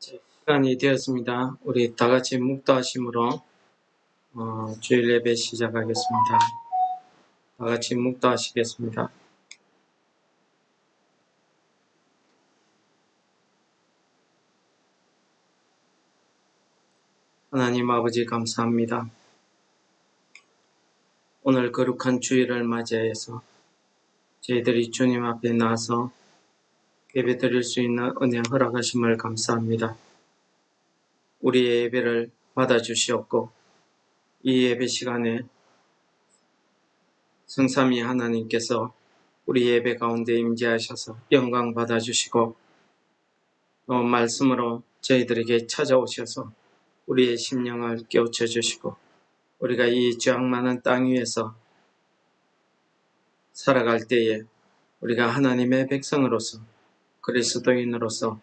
시간이 되었습니다. 우리 다 같이 묵도하심으로 주일 예배 시작하겠습니다. 다 같이 묵도하시겠습니다. 하나님 아버지 감사합니다. 오늘 거룩한 주일을 맞이해서 저희들이 주님 앞에 나와서 예배 드릴 수 있는 은혜 허락하심을 감사합니다. 우리의 예배를 받아주시옵고 이 예배 시간에 성삼위 하나님께서 우리 예배 가운데 임재하셔서 영광 받아주시고 또 말씀으로 저희들에게 찾아오셔서 우리의 심령을 깨우쳐 주시고 우리가 이 죄악 많은 땅 위에서 살아갈 때에 우리가 하나님의 백성으로서 그리스도인으로서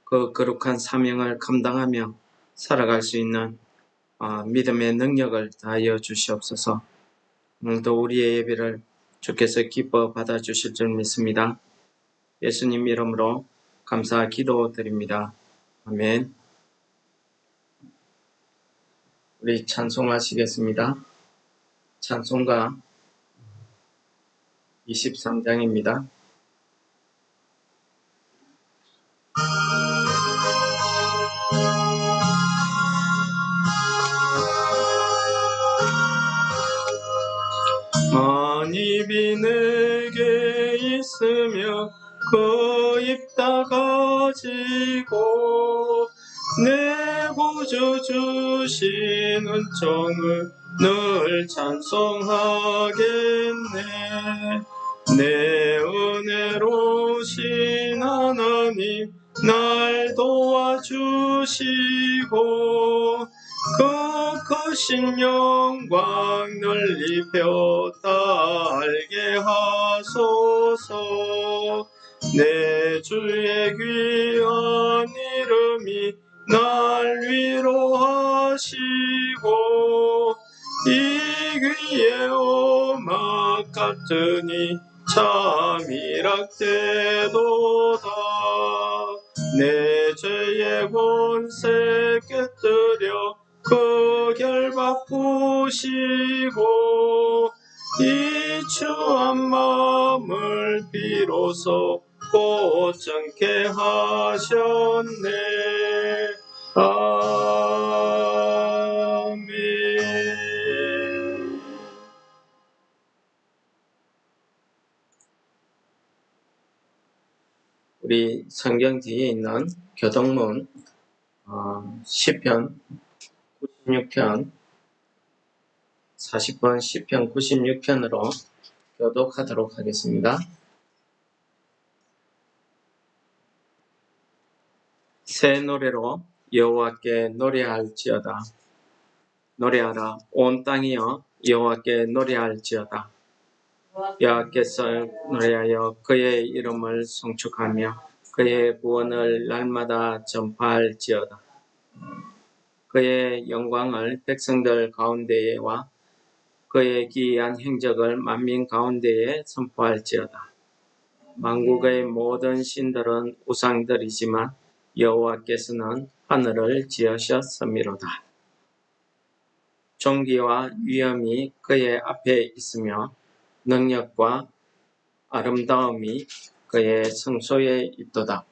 그 거룩한 사명을 감당하며 살아갈 수 있는 믿음의 능력을 다하여 주시옵소서. 또 우리의 예배를 주께서 기뻐 받아주실 줄 믿습니다. 예수님 이름으로 감사 기도드립니다. 아멘. 우리 찬송하시겠습니다. 찬송가 23장입니다. 만입이 내게 있으며 그 입 다 가지고 내 구주 주신 은총을 늘 찬송하겠네. 내 은혜로신 하나님 날 도와주시고 그 크신 영광 널리 펴다 알게 하소서. 내 주의 귀한 이름이 날 위로하시고 이 귀에 오막 같으니 참이락되도다. 내 죄의 권세 깨뜨려 그 결박 푸시고 이 추한 마음을 비로소 고정케 하셨네. 아멘. 우리 성경 뒤에 있는 교동문 시편 96편 40번 시편 96편으로 교독하도록 하겠습니다. 새 노래로 여호와께 노래할지어다. 노래하라 온 땅이여 여호와께 노래할지어다. 여호와께서 노래하여 그의 이름을 송축하며 그의 구원을 날마다 전파할지어다. 그의 영광을 백성들 가운데에와 그의 기이한 행적을 만민 가운데에 선포할지어다. 만국의 모든 신들은 우상들이지만 여호와께서는 하늘을 지으셨음이로다. 존귀와 위엄이 그의 앞에 있으며 능력과 아름다움이 그의 성소에 있도다.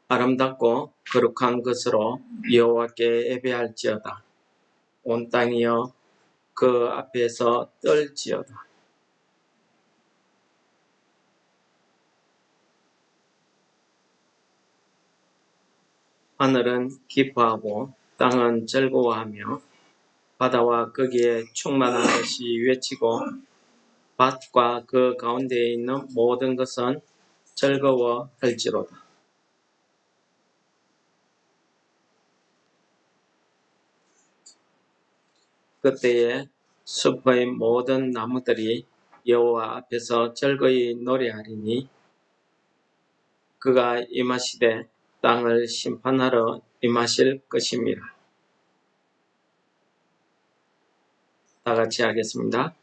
아름답고 거룩한 것으로 여호와께 예배할지어다. 온 땅이여 그 앞에서 떨지어다. 하늘은 기뻐하고 땅은 즐거워하며 바다와 거기에 충만한 것이 외치고 밭과 그 가운데에 있는 모든 것은 즐거워할지로다. 그때에 숲의 모든 나무들이 여호와 앞에서 즐거이 노래하리니 그가 임하시되 땅을 심판하러 임하실 것입니다. 다 같이 하겠습니다.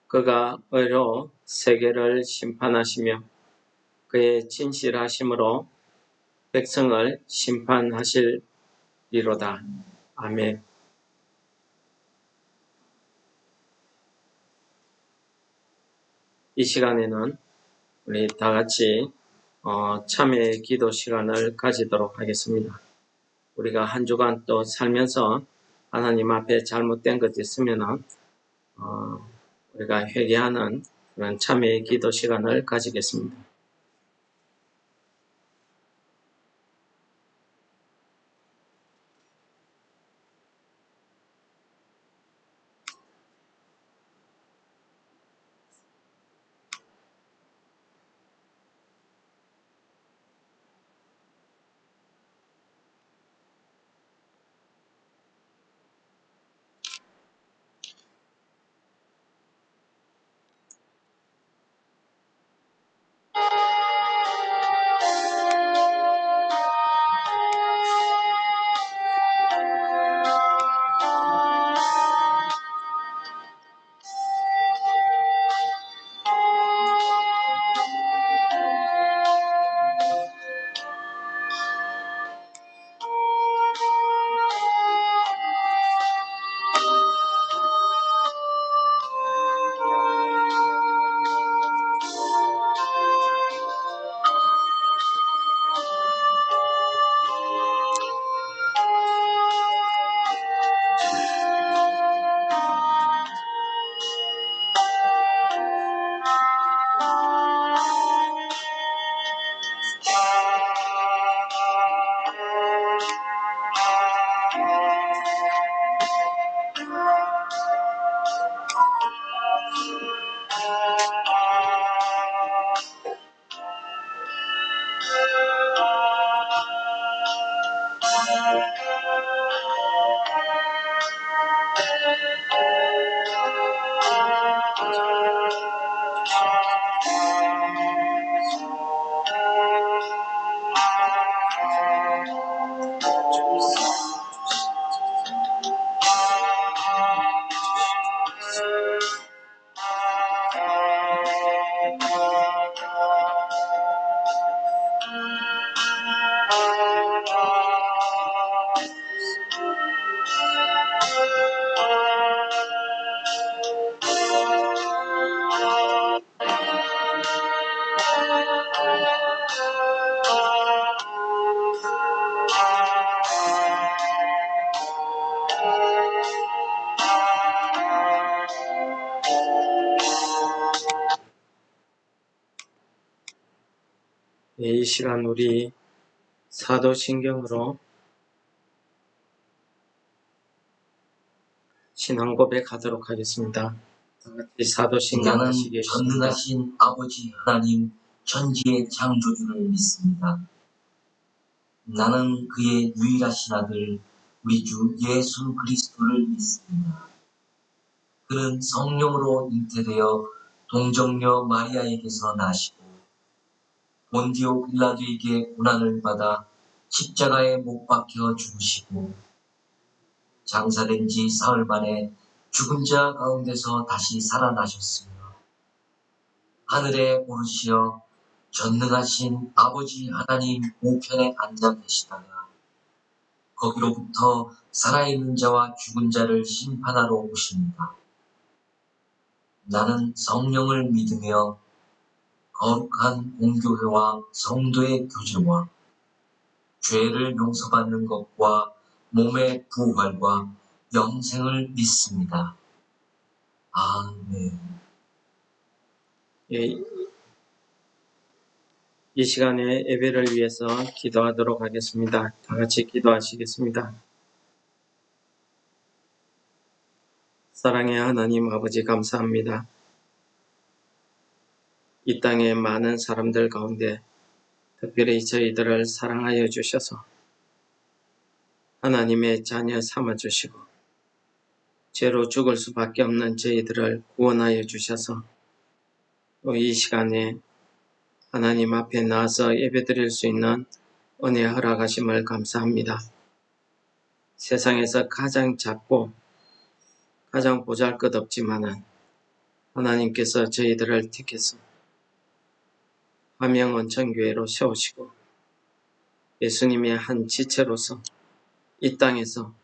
그가 의로 세계를 심판하시며 그의 진실하심으로 백성을 심판하시리로다. 아멘. 이 시간에는 우리 다 같이 참회의 기도 시간을 가지도록 하겠습니다. 우리가 한 주간 또 살면서 하나님 앞에 잘못된 것 있으면 우리가 회개하는 그런 참회의 기도 시간을 가지겠습니다. 이 시간 우리 사도신경으로 신앙 고백하도록 하겠습니다. 다같이 사도신경 나는 하시겠습니다. 전능하신 아버지 하나님 천지의 창조주를 믿습니다. 나는 그의 유일하신 아들 우리 주 예수 그리스도를 믿습니다. 그는 성령으로 잉태되어 동정녀 마리아에게서 나시고 본디오 빌라도에게 고난을 받아 십자가에 못 박혀 죽으시고 장사된 지 사흘 만에 죽은 자 가운데서 다시 살아나셨으며 하늘에 오르시어 전능하신 아버지 하나님 우편에 앉아 계시다가 거기로부터 살아있는 자와 죽은 자를 심판하러 오십니다. 나는 성령을 믿으며 거룩한 공교회와 성도의 교제와 죄를 용서받는 것과 몸의 부활과 영생을 믿습니다. 아멘. 이 시간에 예배를 위해서 기도하도록 하겠습니다. 다 같이 기도하시겠습니다. 사랑의 하나님 아버지 감사합니다. 이 땅의 많은 사람들 가운데 특별히 저희들을 사랑하여 주셔서 하나님의 자녀 삼아주시고 죄로 죽을 수밖에 없는 저희들을 구원하여 주셔서 또 이 시간에 하나님 앞에 나와서 예배드릴 수 있는 은혜 허락하심을 감사합니다. 세상에서 가장 작고 가장 보잘것없지만은 하나님께서 저희들을 택해서 화명원천교회로 세우시고 예수님의 한 지체로서 이 땅에서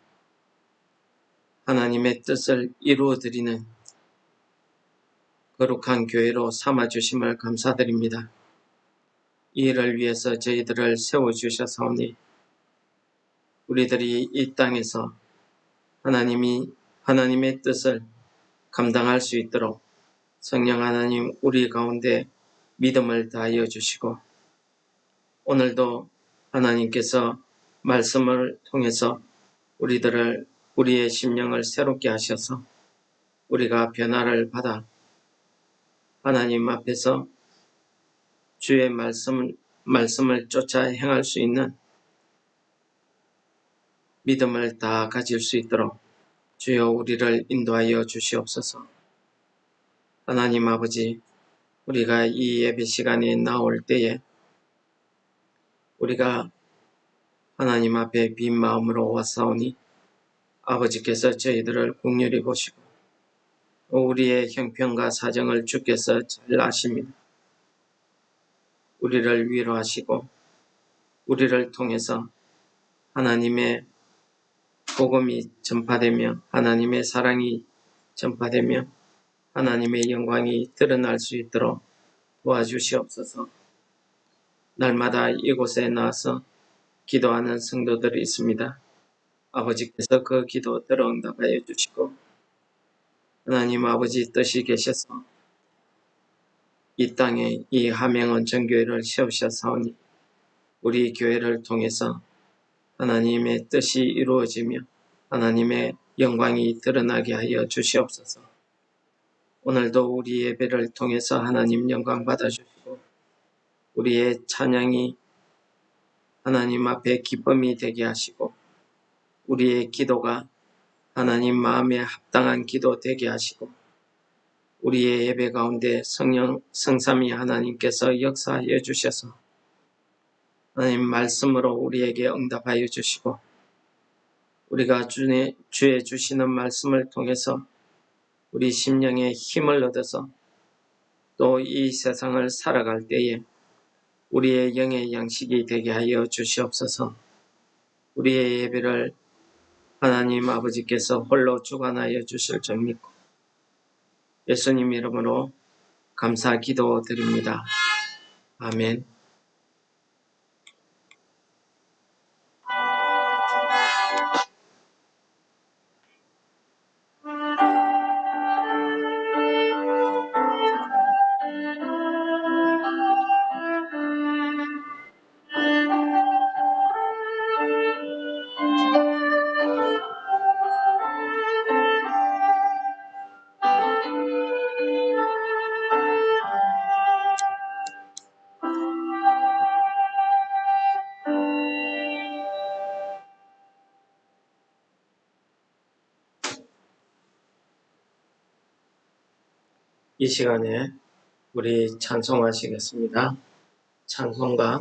하나님의 뜻을 이루어드리는 거룩한 교회로 삼아주심을 감사드립니다. 이 일을 위해서 저희들을 세워주셔서오니 우리들이 이 땅에서 하나님의 뜻을 감당할 수 있도록 성령 하나님 우리 가운데 믿음을 다하여 주시고 오늘도 하나님께서 말씀을 통해서 우리의 심령을 새롭게 하셔서 우리가 변화를 받아 하나님 앞에서 주의 말씀을 쫓아 행할 수 있는 믿음을 다 가질 수 있도록 주여 우리를 인도하여 주시옵소서. 하나님 아버지, 우리가 이 예배 시간에 나올 때에 우리가 하나님 앞에 빈 마음으로 왔사오니 아버지께서 저희들을 긍휼히 보시고 우리의 형편과 사정을 주께서 잘 아십니다. 우리를 위로하시고 우리를 통해서 하나님의 복음이 전파되며 하나님의 사랑이 전파되며 하나님의 영광이 드러날 수 있도록 도와주시옵소서. 날마다 이곳에 나와서 기도하는 성도들이 있습니다. 아버지께서 그 기도 들어 응답하여 주시고 하나님 아버지 뜻이 계셔서 이 땅에 이 화명원천교회를 세우셨사오니 우리 교회를 통해서 하나님의 뜻이 이루어지며 하나님의 영광이 드러나게 하여 주시옵소서. 오늘도 우리 예배를 통해서 하나님 영광 받아주시고 우리의 찬양이 하나님 앞에 기쁨이 되게 하시고 우리의 기도가 하나님 마음에 합당한 기도 되게 하시고 우리의 예배 가운데 성삼위 하나님께서 역사하여 주셔서 하나님 말씀으로 우리에게 응답하여 주시고 우리가 주의 주시는 말씀을 통해서 우리 심령에 힘을 얻어서 또 이 세상을 살아갈 때에 우리의 영의 양식이 되게 하여 주시옵소서. 우리의 예배를 하나님 아버지께서 홀로 주관하여 주실 줄 믿고 예수님 이름으로 감사 기도드립니다. 아멘. 이 시간에 우리 찬송하시겠습니다. 찬송가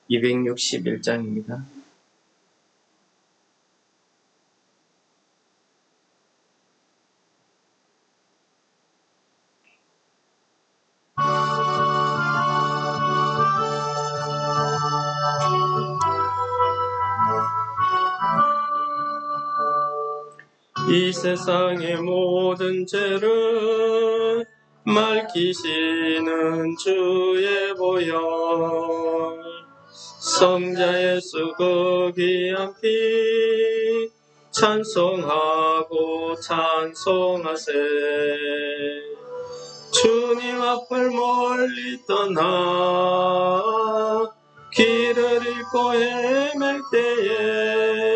261장입니다. 이 세상의 모든 죄를 맑히시는 주의 보혈 성자 예수 그 귀한 피 찬송하고 찬송하세. 주님 앞을 멀리 떠나 길을 잃고 헤맬 때에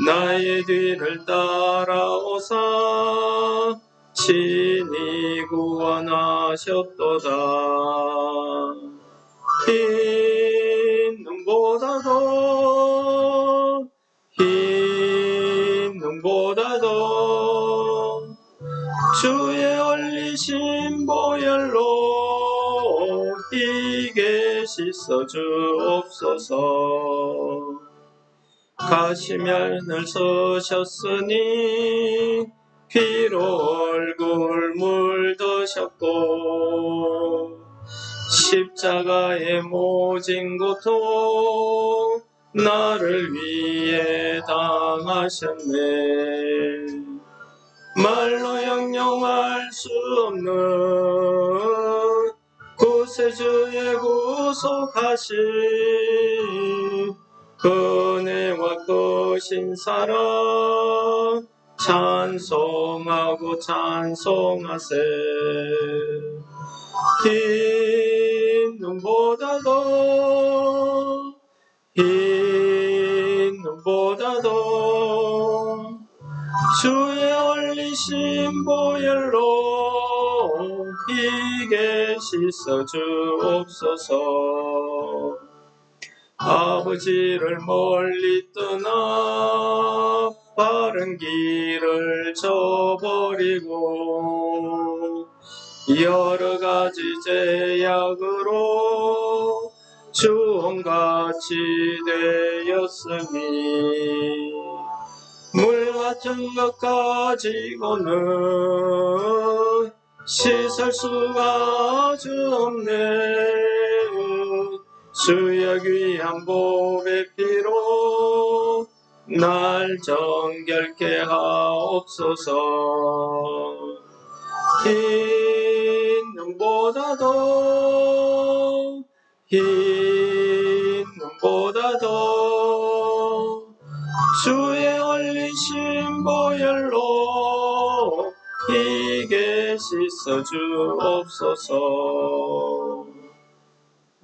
나의 뒤를 따라오사 친히 구원하셨도다. 흰 눈보다도 주의 흘리신 보혈로 희게 씻어 주옵소서. 가시면을 쓰셨으니 피로 얼굴 물드셨고 십자가의 모진 고통 나를 위해 당하셨네. 말로 형용할 수 없는 구세주의 구속하신 은혜와 크신 사랑 찬송하고 찬송하세. 흰 눈보다도 흰 눈보다도 주의 올리신 보혈로 희게 씻어 주옵소서. 아버지를 멀리 떠나 바른 길을 저버리고 여러 가지 제약으로 주홍같이 되었으니 물 같은 것 가지고는 씻을 수가 없네. 수역 위한 보배 피로 날 정결케 하옵소서. 흰 눈보다도 흰 눈보다도 주의 올리신 보혈로 희게 씻어 주옵소서.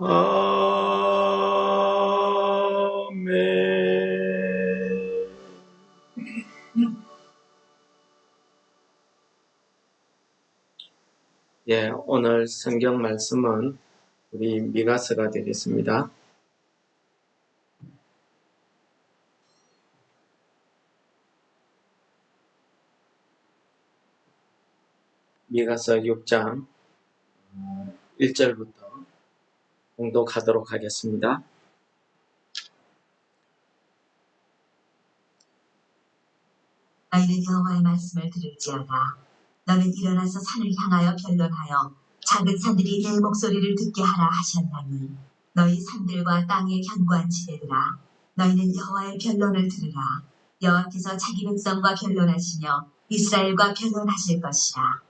아멘. 예, 오늘 성경 말씀은 우리 미가서가 되겠습니다. 미가서 6장 1절부터 공독하도록 하겠습니다. 너희는 여호와의 말씀을 들을지어다. 너는 일어나서 산을 향하여 변론하여 작은 산들이 내 목소리를 듣게 하라 하셨나니 너희 산들과 땅의 견고한 지대들아 너희는 여호와의 변론을 들으라. 여호와께서 자기 백성과 변론하시며 이스라엘과 변론하실 것이라.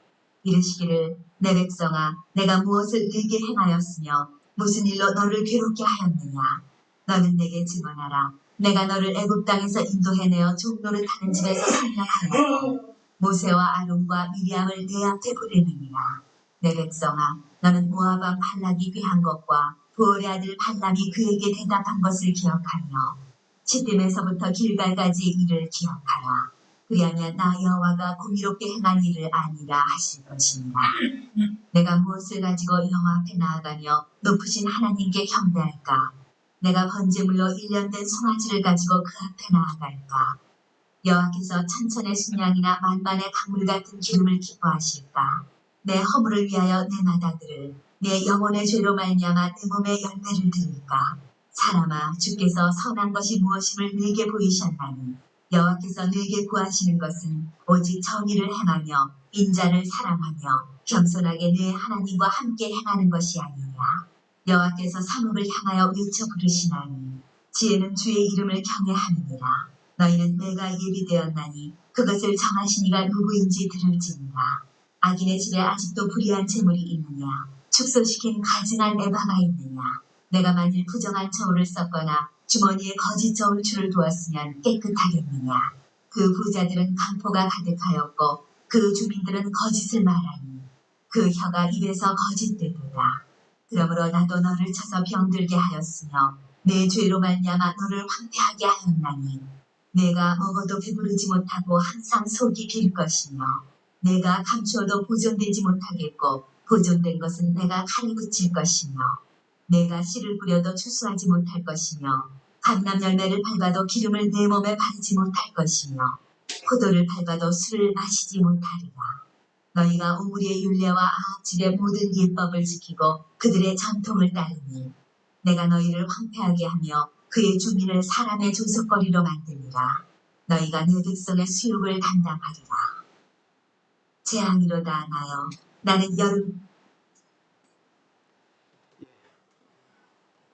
이르시기를 내 백성아 내가 무엇을 네게 행하였으며 무슨 일로 너를 괴롭게 하였느냐. 너는 내게 증언하라. 내가 너를 애굽 땅에서 인도해내어 종노릇하는 집에서 살려하였고 모세와 아론과 미리암을 내 앞에 보내느니라. 내 백성아 너는 모압 왕 발락이 귀한 것과 부올의 아들 발람이 그에게 대답한 것을 기억하며 시딤에서부터 길갈까지의 일을 기억하라. 그리하면 나 여호와가 공의롭게 행한 일을 아니라 하실 것이니라. 내가 무엇을 가지고 여호와 앞에 나아가며 높으신 하나님께 경배할까. 내가 번제물로 1년 된 송아지를 가지고 그 앞에 나아갈까. 여호와께서 천천의 순양이나 만만의 강물 같은 기름을 기뻐하실까. 내 허물을 위하여 내 마다들을 내 영혼의 죄로 말미암아 내 몸의 열매를 드릴까. 사람아 주께서 선한 것이 무엇임을 네게 보이셨나니 여호와께서 네게 구하시는 것은 오직 정의를 행하며 인자를 사랑하며 겸손하게 네 하나님과 함께 행하는 것이 아니냐. 여호와께서 사목을 향하여 외쳐 부르시나니 지혜는 주의 이름을 경외하느니라. 너희는 내가 예비되었나니 그것을 정하신 이가 누구인지 들을지니라. 악인의 집에 아직도 불의한 재물이 있느냐. 축소시킨 가증한 에바가 있느냐. 내가 만일 부정한 저울을 썼거나 주머니에 거짓 저울추를 두었으면 깨끗하겠느냐. 그 부자들은 강포가 가득하였고 그 주민들은 거짓을 말하니 그 혀가 입에서 거짓되도다. 그러므로 나도 너를 쳐서 병들게 하였으며 내 죄로 말미암아 너를 황폐하게 하였나니 내가 먹어도 배부르지 못하고 항상 속이 빌 것이며 내가 감추어도 보존되지 못하겠고 보존된 것은 내가 칼에 붙일 것이며 내가 씨를 뿌려도 추수하지 못할 것이며 감람 열매를 밟아도 기름을 내 몸에 바르지 못할 것이며 포도를 밟아도 술을 마시지 못하리라. 너희가 우물의 율례와 아합집의 모든 예법을 지키고 그들의 전통을 따르니 내가 너희를 황폐하게 하며 그의 주민을 사람의 조석거리로 만드니라. 너희가 내 백성의 수욕을 담당하리라. 재앙이로다 나여 나는 여름.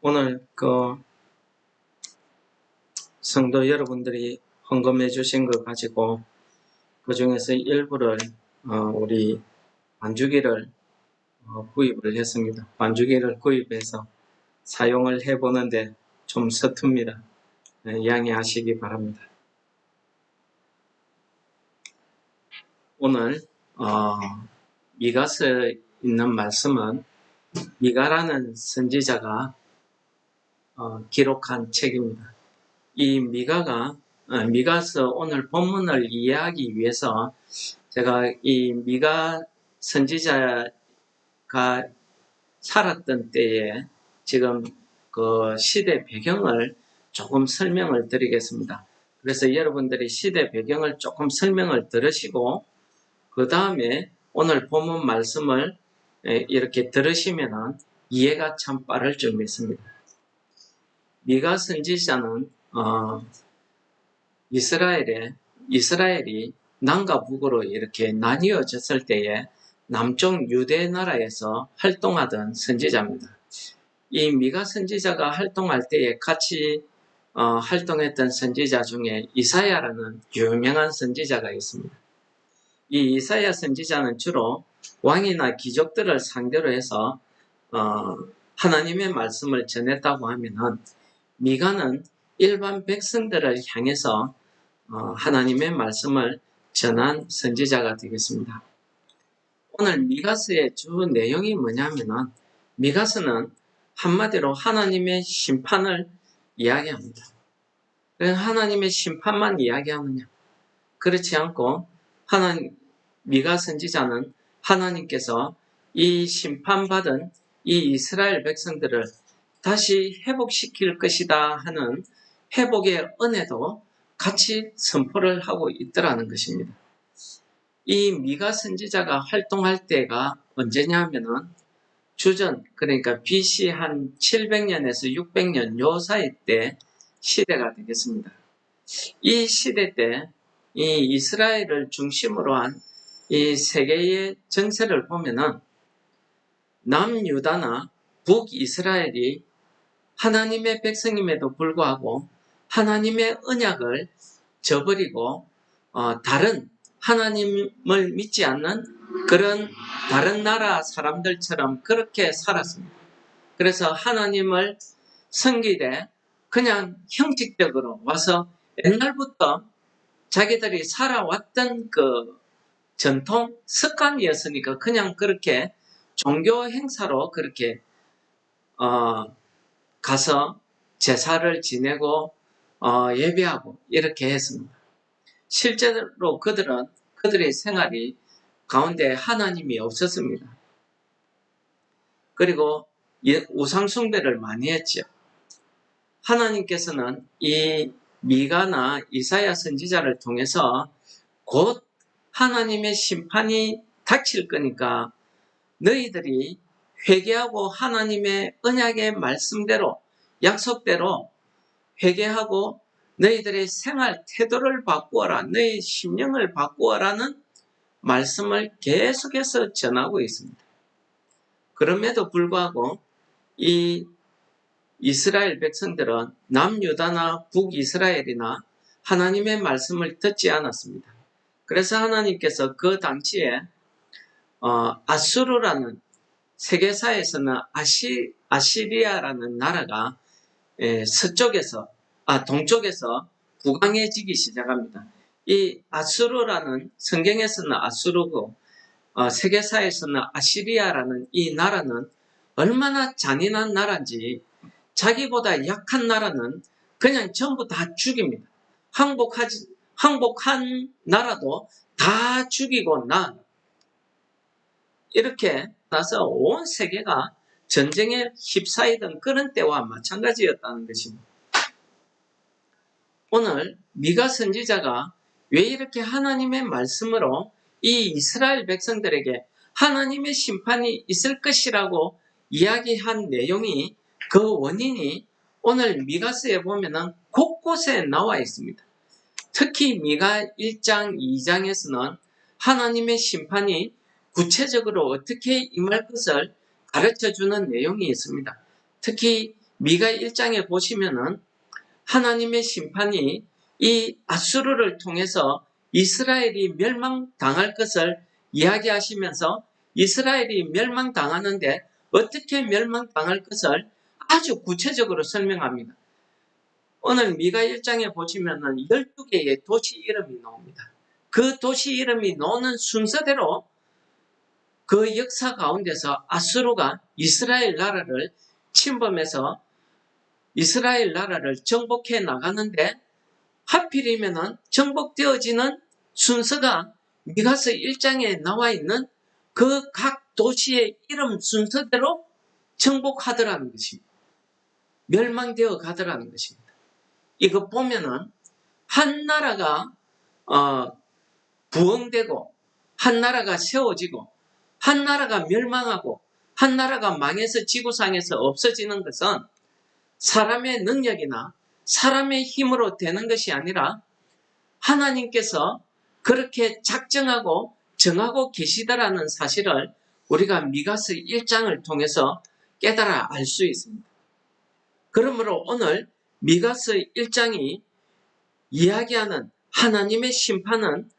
오늘 성도 여러분들이 헌금해 주신 거 가지고 그 중에서 일부를 우리 반주기를 구입을 했습니다. 반주기를 구입해서 사용을 해보는데 좀 서툽니다. 양해하시기 바랍니다. 오늘 미가서에 있는 말씀은 미가라는 선지자가 기록한 책입니다. 이 미가서 오늘 본문을 이해하기 위해서 제가 이 미가 선지자가 살았던 때에 지금 그 시대 배경을 조금 설명을 드리겠습니다. 그래서 여러분들이 시대 배경을 조금 설명을 들으시고 그 다음에 오늘 본문 말씀을 이렇게 들으시면 이해가 참 빠를 줄 믿습니다. 미가 선지자는 이스라엘이 남과 북으로 이렇게 나뉘어졌을 때에 남쪽 유대 나라에서 활동하던 선지자입니다. 이 미가 선지자가 활동할 때에 같이 활동했던 선지자 중에 이사야라는 유명한 선지자가 있습니다. 이 이사야 선지자는 주로 왕이나 귀족들을 상대로 해서 하나님의 말씀을 전했다고 하면은 미가는 일반 백성들을 향해서 하나님의 말씀을 전한 선지자가 되겠습니다. 오늘 미가서의 주 내용이 뭐냐면은 미가서는 한마디로 하나님의 심판을 이야기합니다. 하나님의 심판만 이야기하느냐? 그렇지 않고 미가 선지자는 하나님께서 이 심판받은 이 이스라엘 백성들을 다시 회복시킬 것이다 하는 회복의 은혜도 같이 선포를 하고 있더라는 것입니다. 이 미가 선지자가 활동할 때가 언제냐 하면은 주전, 그러니까 BC 한 700년에서 600년 요 사이 때 시대가 되겠습니다. 이 시대 때 이 이스라엘을 중심으로 한 이 세계의 정세를 보면은 남유다나 북이스라엘이 하나님의 백성임에도 불구하고 하나님의 언약을 저버리고 다른 하나님을 믿지 않는 그런 다른 나라 사람들처럼 그렇게 살았습니다. 그래서 하나님을 섬기되 그냥 형식적으로 와서 옛날부터 자기들이 살아왔던 그 전통 습관이었으니까 그냥 그렇게 종교 행사로 그렇게 가서 제사를 지내고 예배하고 이렇게 했습니다. 실제로 그들의 생활이 가운데 하나님이 없었습니다. 그리고 우상 숭배를 많이 했죠. 하나님께서는 이 미가나 이사야 선지자를 통해서 곧 하나님의 심판이 닥칠 거니까 너희들이 회개하고 하나님의 언약의 말씀대로 약속대로 회개하고 너희들의 생활 태도를 바꾸어라, 너희 심령을 바꾸어라는 말씀을 계속해서 전하고 있습니다. 그럼에도 불구하고 이 이스라엘 백성들은 남유다나 북이스라엘이나 하나님의 말씀을 듣지 않았습니다. 그래서 하나님께서 그 당시에 아수르라는 세계사에서는 아시리아라는 나라가 동쪽에서 부강해지기 시작합니다. 이 아수르라는 성경에서는 아수르고 세계사에서는 아시리아라는 이 나라는 얼마나 잔인한 나라인지 자기보다 약한 나라는 그냥 전부 다 죽입니다. 항복한 나라도 다 죽이고 이렇게 나서 온 세계가 전쟁에 휩싸이던 그런 때와 마찬가지였다는 것입니다. 오늘 미가 선지자가 왜 이렇게 하나님의 말씀으로 이 이스라엘 백성들에게 하나님의 심판이 있을 것이라고 이야기한 내용이 그 원인이 오늘 미가서에 보면은 곳곳에 나와 있습니다. 특히 미가 1장, 2장에서는 하나님의 심판이 구체적으로 어떻게 임할 것을 가르쳐주는 내용이 있습니다. 특히 미가 1장에 보시면은 하나님의 심판이 이 아수르를 통해서 이스라엘이 멸망당할 것을 이야기하시면서 이스라엘이 멸망당하는데 어떻게 멸망당할 것을 아주 구체적으로 설명합니다. 오늘 미가 1장에 보시면은 12개의 도시 이름이 나옵니다. 그 도시 이름이 나오는 순서대로 그 역사 가운데서 아수르가 이스라엘 나라를 침범해서 이스라엘 나라를 정복해 나가는데 하필이면은 정복되어지는 순서가 미가서 1장에 나와 있는 그 각 도시의 이름 순서대로 정복하더라는 것입니다. 멸망되어 가더라는 것입니다. 이거 보면은 한 나라가 부흥되고 한 나라가 세워지고 한 나라가 멸망하고 한 나라가 망해서 지구상에서 없어지는 것은 사람의 능력이나 사람의 힘으로 되는 것이 아니라 하나님께서 그렇게 작정하고 정하고 계시다라는 사실을 우리가 미가서 1장을 통해서 깨달아 알 수 있습니다. 그러므로 오늘 미가서 1장이 이야기하는 하나님의 심판은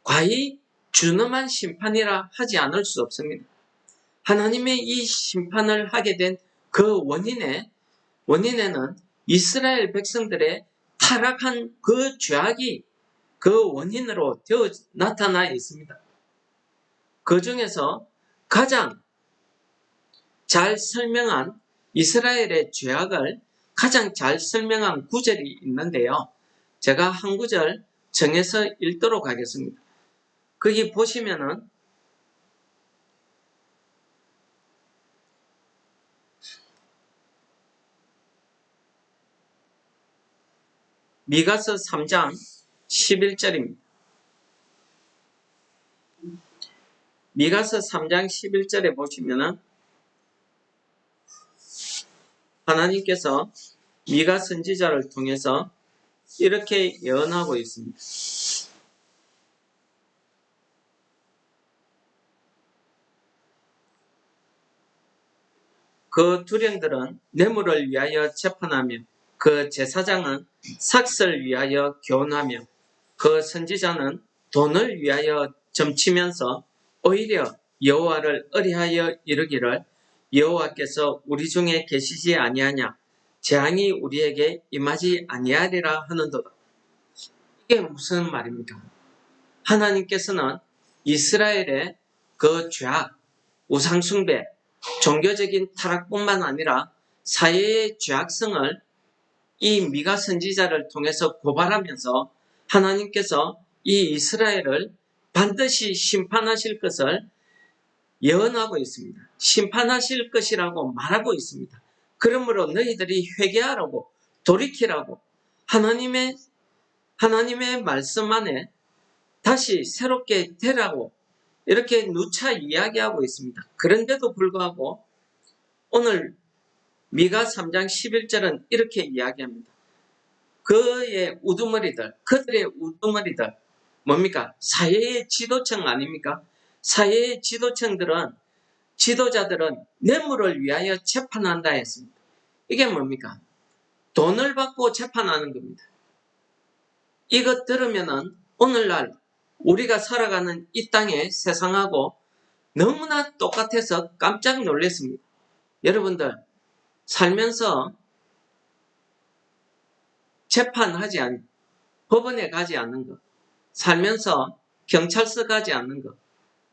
과히 준엄한 심판이라 하지 않을 수 없습니다. 하나님의 이 심판을 하게 된 그 원인에는 이스라엘 백성들의 타락한 그 죄악이 그 원인으로 나타나 있습니다. 그 중에서 가장 잘 설명한 이스라엘의 죄악을 가장 잘 설명한 구절이 있는데요. 제가 한 구절 정해서 읽도록 하겠습니다. 거기 보시면은 미가서 3장 11절입니다. 미가서 3장 11절에 보시면은 하나님께서 미가 선지자를 통해서 이렇게 예언하고 있습니다. 그 두령들은 뇌물을 위하여 재판하며 그 제사장은 삭슬 위하여 교훈하며 그 선지자는 돈을 위하여 점치면서 오히려 여호와를 의뢰하여 이르기를 여호와께서 우리 중에 계시지 아니하냐 재앙이 우리에게 임하지 아니하리라 하는도다. 이게 무슨 말입니까? 하나님께서는 이스라엘의 그 죄악, 우상숭배, 종교적인 타락뿐만 아니라 사회의 죄악성을 이 미가 선지자를 통해서 고발하면서 하나님께서 이 이스라엘을 반드시 심판하실 것을 예언하고 있습니다. 심판하실 것이라고 말하고 있습니다. 그러므로 너희들이 회개하라고 돌이키라고 하나님의 말씀 안에 다시 새롭게 되라고 이렇게 누차 이야기하고 있습니다. 그런데도 불구하고 오늘 미가 3장 11절은 이렇게 이야기합니다. 그들의 우두머리들 뭡니까? 사회의 지도층 아닙니까? 사회의 지도자들은 뇌물을 위하여 재판한다 했습니다. 이게 뭡니까? 돈을 받고 재판하는 겁니다. 이것 들으면은 오늘날 우리가 살아가는 이 땅의 세상하고 너무나 똑같아서 깜짝 놀랐습니다. 여러분들 살면서 법원에 가지 않는 것, 살면서 경찰서 가지 않는 것,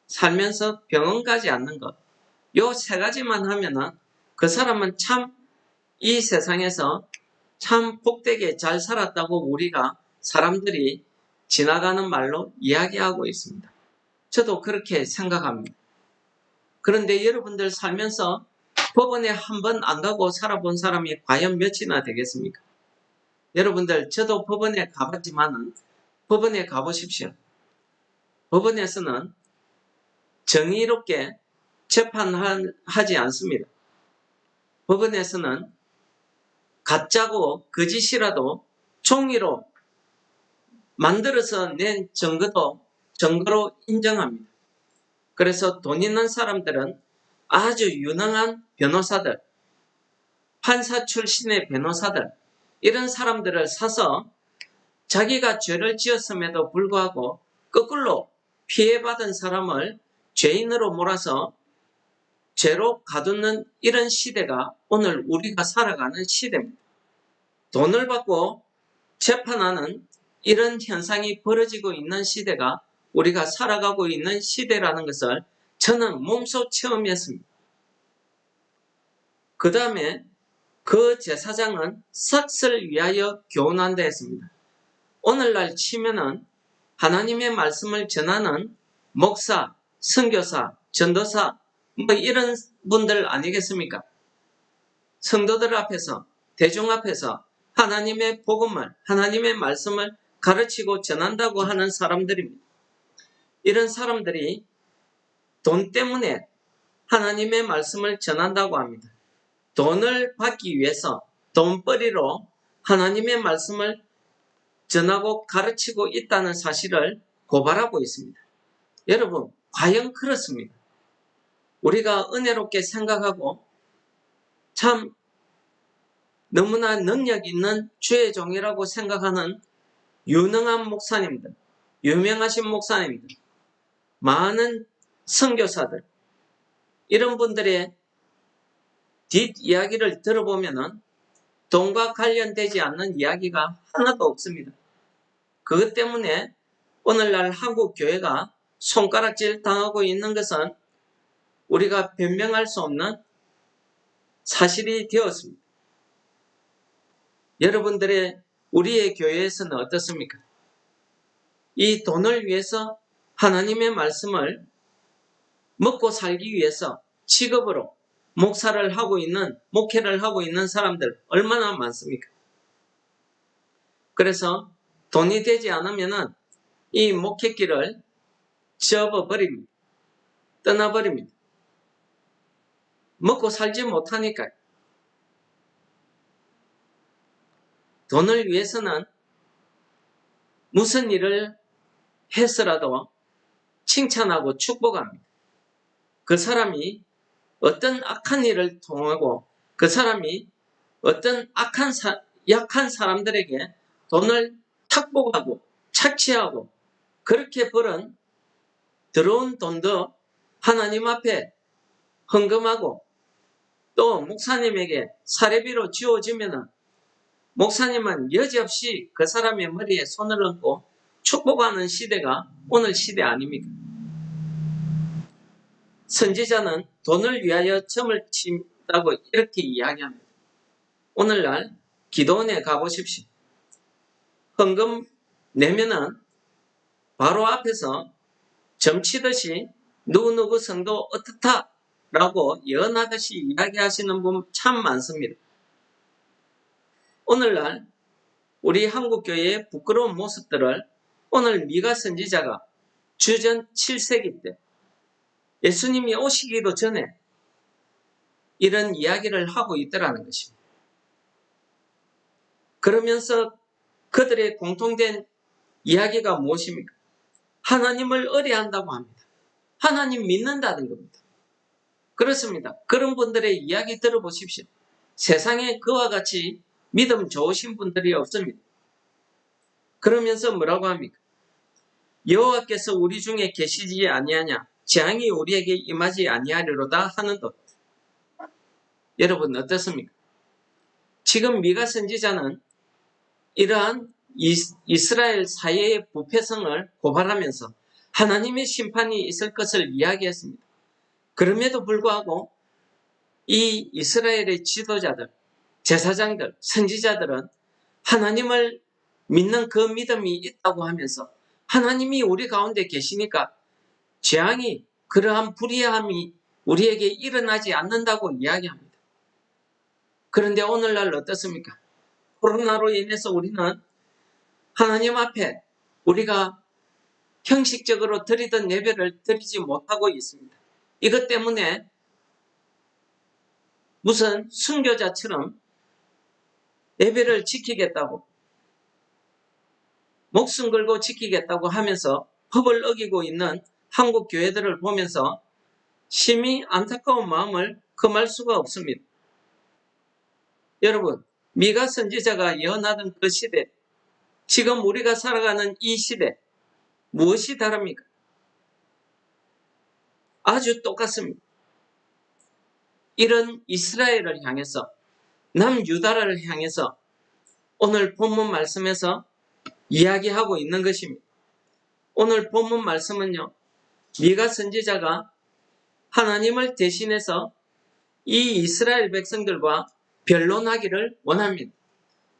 살면서 병원 가지 않는 것, 요 세 가지만 하면은 그 사람은 참 이 세상에서 참 복되게 잘 살았다고 우리가 사람들이 지나가는 말로 이야기하고 있습니다. 저도 그렇게 생각합니다. 그런데 여러분들 살면서 법원에 한 번 안 가고 살아본 사람이 과연 몇이나 되겠습니까? 여러분들 저도 법원에 가봤지만은 법원에 가보십시오. 법원에서는 정의롭게 재판하지 않습니다. 법원에서는 가짜고 거짓이라도 종이로 만들어서 낸 증거로 인정합니다. 그래서 돈 있는 사람들은 아주 유능한 변호사들, 판사 출신의 변호사들, 이런 사람들을 사서 자기가 죄를 지었음에도 불구하고 거꾸로 피해받은 사람을 죄인으로 몰아서 죄로 가두는 이런 시대가 오늘 우리가 살아가는 시대입니다. 돈을 받고 재판하는 이런 현상이 벌어지고 있는 시대가 우리가 살아가고 있는 시대라는 것을 저는 몸소 체험했습니다. 그 다음에 그 제사장은 삭슬 위하여 교훈한다 했습니다. 오늘날 치면은 하나님의 말씀을 전하는 목사, 선교사, 전도사 뭐 이런 분들 아니겠습니까? 성도들 앞에서, 대중 앞에서 하나님의 복음을, 하나님의 말씀을 가르치고 전한다고 하는 사람들입니다. 이런 사람들이 돈 때문에 하나님의 말씀을 전한다고 합니다. 돈을 받기 위해서 돈벌이로 하나님의 말씀을 전하고 가르치고 있다는 사실을 고발하고 있습니다. 여러분, 과연 그렇습니다. 우리가 은혜롭게 생각하고 참 너무나 능력 있는 주의 종이라고 생각하는 유능한 목사님들, 유명하신 목사님들, 많은 선교사들, 이런 분들의 뒷이야기를 들어보면은 돈과 관련되지 않는 이야기가 하나도 없습니다. 그것 때문에 오늘날 한국 교회가 손가락질 당하고 있는 것은 우리가 변명할 수 없는 사실이 되었습니다. 여러분들의 우리의 교회에서는 어떻습니까? 이 돈을 위해서 하나님의 말씀을 먹고 살기 위해서 직업으로 목사를 하고 있는, 목회를 하고 있는 사람들 얼마나 많습니까? 그래서 돈이 되지 않으면은 이 목회길을 접어버립니다. 떠나버립니다. 먹고 살지 못하니까요. 돈을 위해서는 무슨 일을 해서라도 칭찬하고 축복합니다. 그 사람이 어떤 악한 일을 통하고 그 사람이 어떤 약한 사람들에게 돈을 착복하고 착취하고 그렇게 벌은 들어온 돈도 하나님 앞에 헌금하고 또 목사님에게 사례비로 지어지면은 목사님은 여지없이 그 사람의 머리에 손을 얹고 축복하는 시대가 오늘 시대 아닙니까? 선지자는 돈을 위하여 점을 친다고 이렇게 이야기합니다. 오늘날 기도원에 가보십시오. 헌금 내면은 바로 앞에서 점치듯이 누구누구 성도 어떻다 라고 예언하듯이 이야기하시는 분 참 많습니다. 오늘날 우리 한국교회의 부끄러운 모습들을 오늘 미가 선지자가 주전 7세기 때 예수님이 오시기도 전에 이런 이야기를 하고 있더라는 것입니다. 그러면서 그들의 공통된 이야기가 무엇입니까? 하나님을 의뢰한다고 합니다. 하나님 믿는다는 겁니다. 그렇습니다. 그런 분들의 이야기 들어보십시오. 세상에 그와 같이 믿음 좋으신 분들이 없습니다. 그러면서 뭐라고 합니까? 여호와께서 우리 중에 계시지 아니하냐? 재앙이 우리에게 임하지 아니하리로다 하는듯. 여러분 어떻습니까? 지금 미가 선지자는 이러한 이스라엘 사회의 부패성을 고발하면서 하나님의 심판이 있을 것을 이야기했습니다. 그럼에도 불구하고 이 이스라엘의 지도자들, 제사장들, 선지자들은 하나님을 믿는 그 믿음이 있다고 하면서 하나님이 우리 가운데 계시니까 재앙이, 그러한 불의함이 우리에게 일어나지 않는다고 이야기합니다. 그런데 오늘날 어떻습니까? 코로나로 인해서 우리는 하나님 앞에 우리가 형식적으로 드리던 예배를 드리지 못하고 있습니다. 이것 때문에 무슨 순교자처럼 예배를 지키겠다고, 목숨 걸고 지키겠다고 하면서 법을 어기고 있는 한국 교회들을 보면서 심히 안타까운 마음을 금할 수가 없습니다. 여러분, 미가 선지자가 예언하던 그 시대, 지금 우리가 살아가는 이 시대, 무엇이 다릅니까? 아주 똑같습니다. 이런 이스라엘을 향해서, 남유다를 향해서 오늘 본문 말씀에서 이야기하고 있는 것입니다. 오늘 본문 말씀은요, 미가 선지자가 하나님을 대신해서 이 이스라엘 백성들과 변론하기를 원합니다.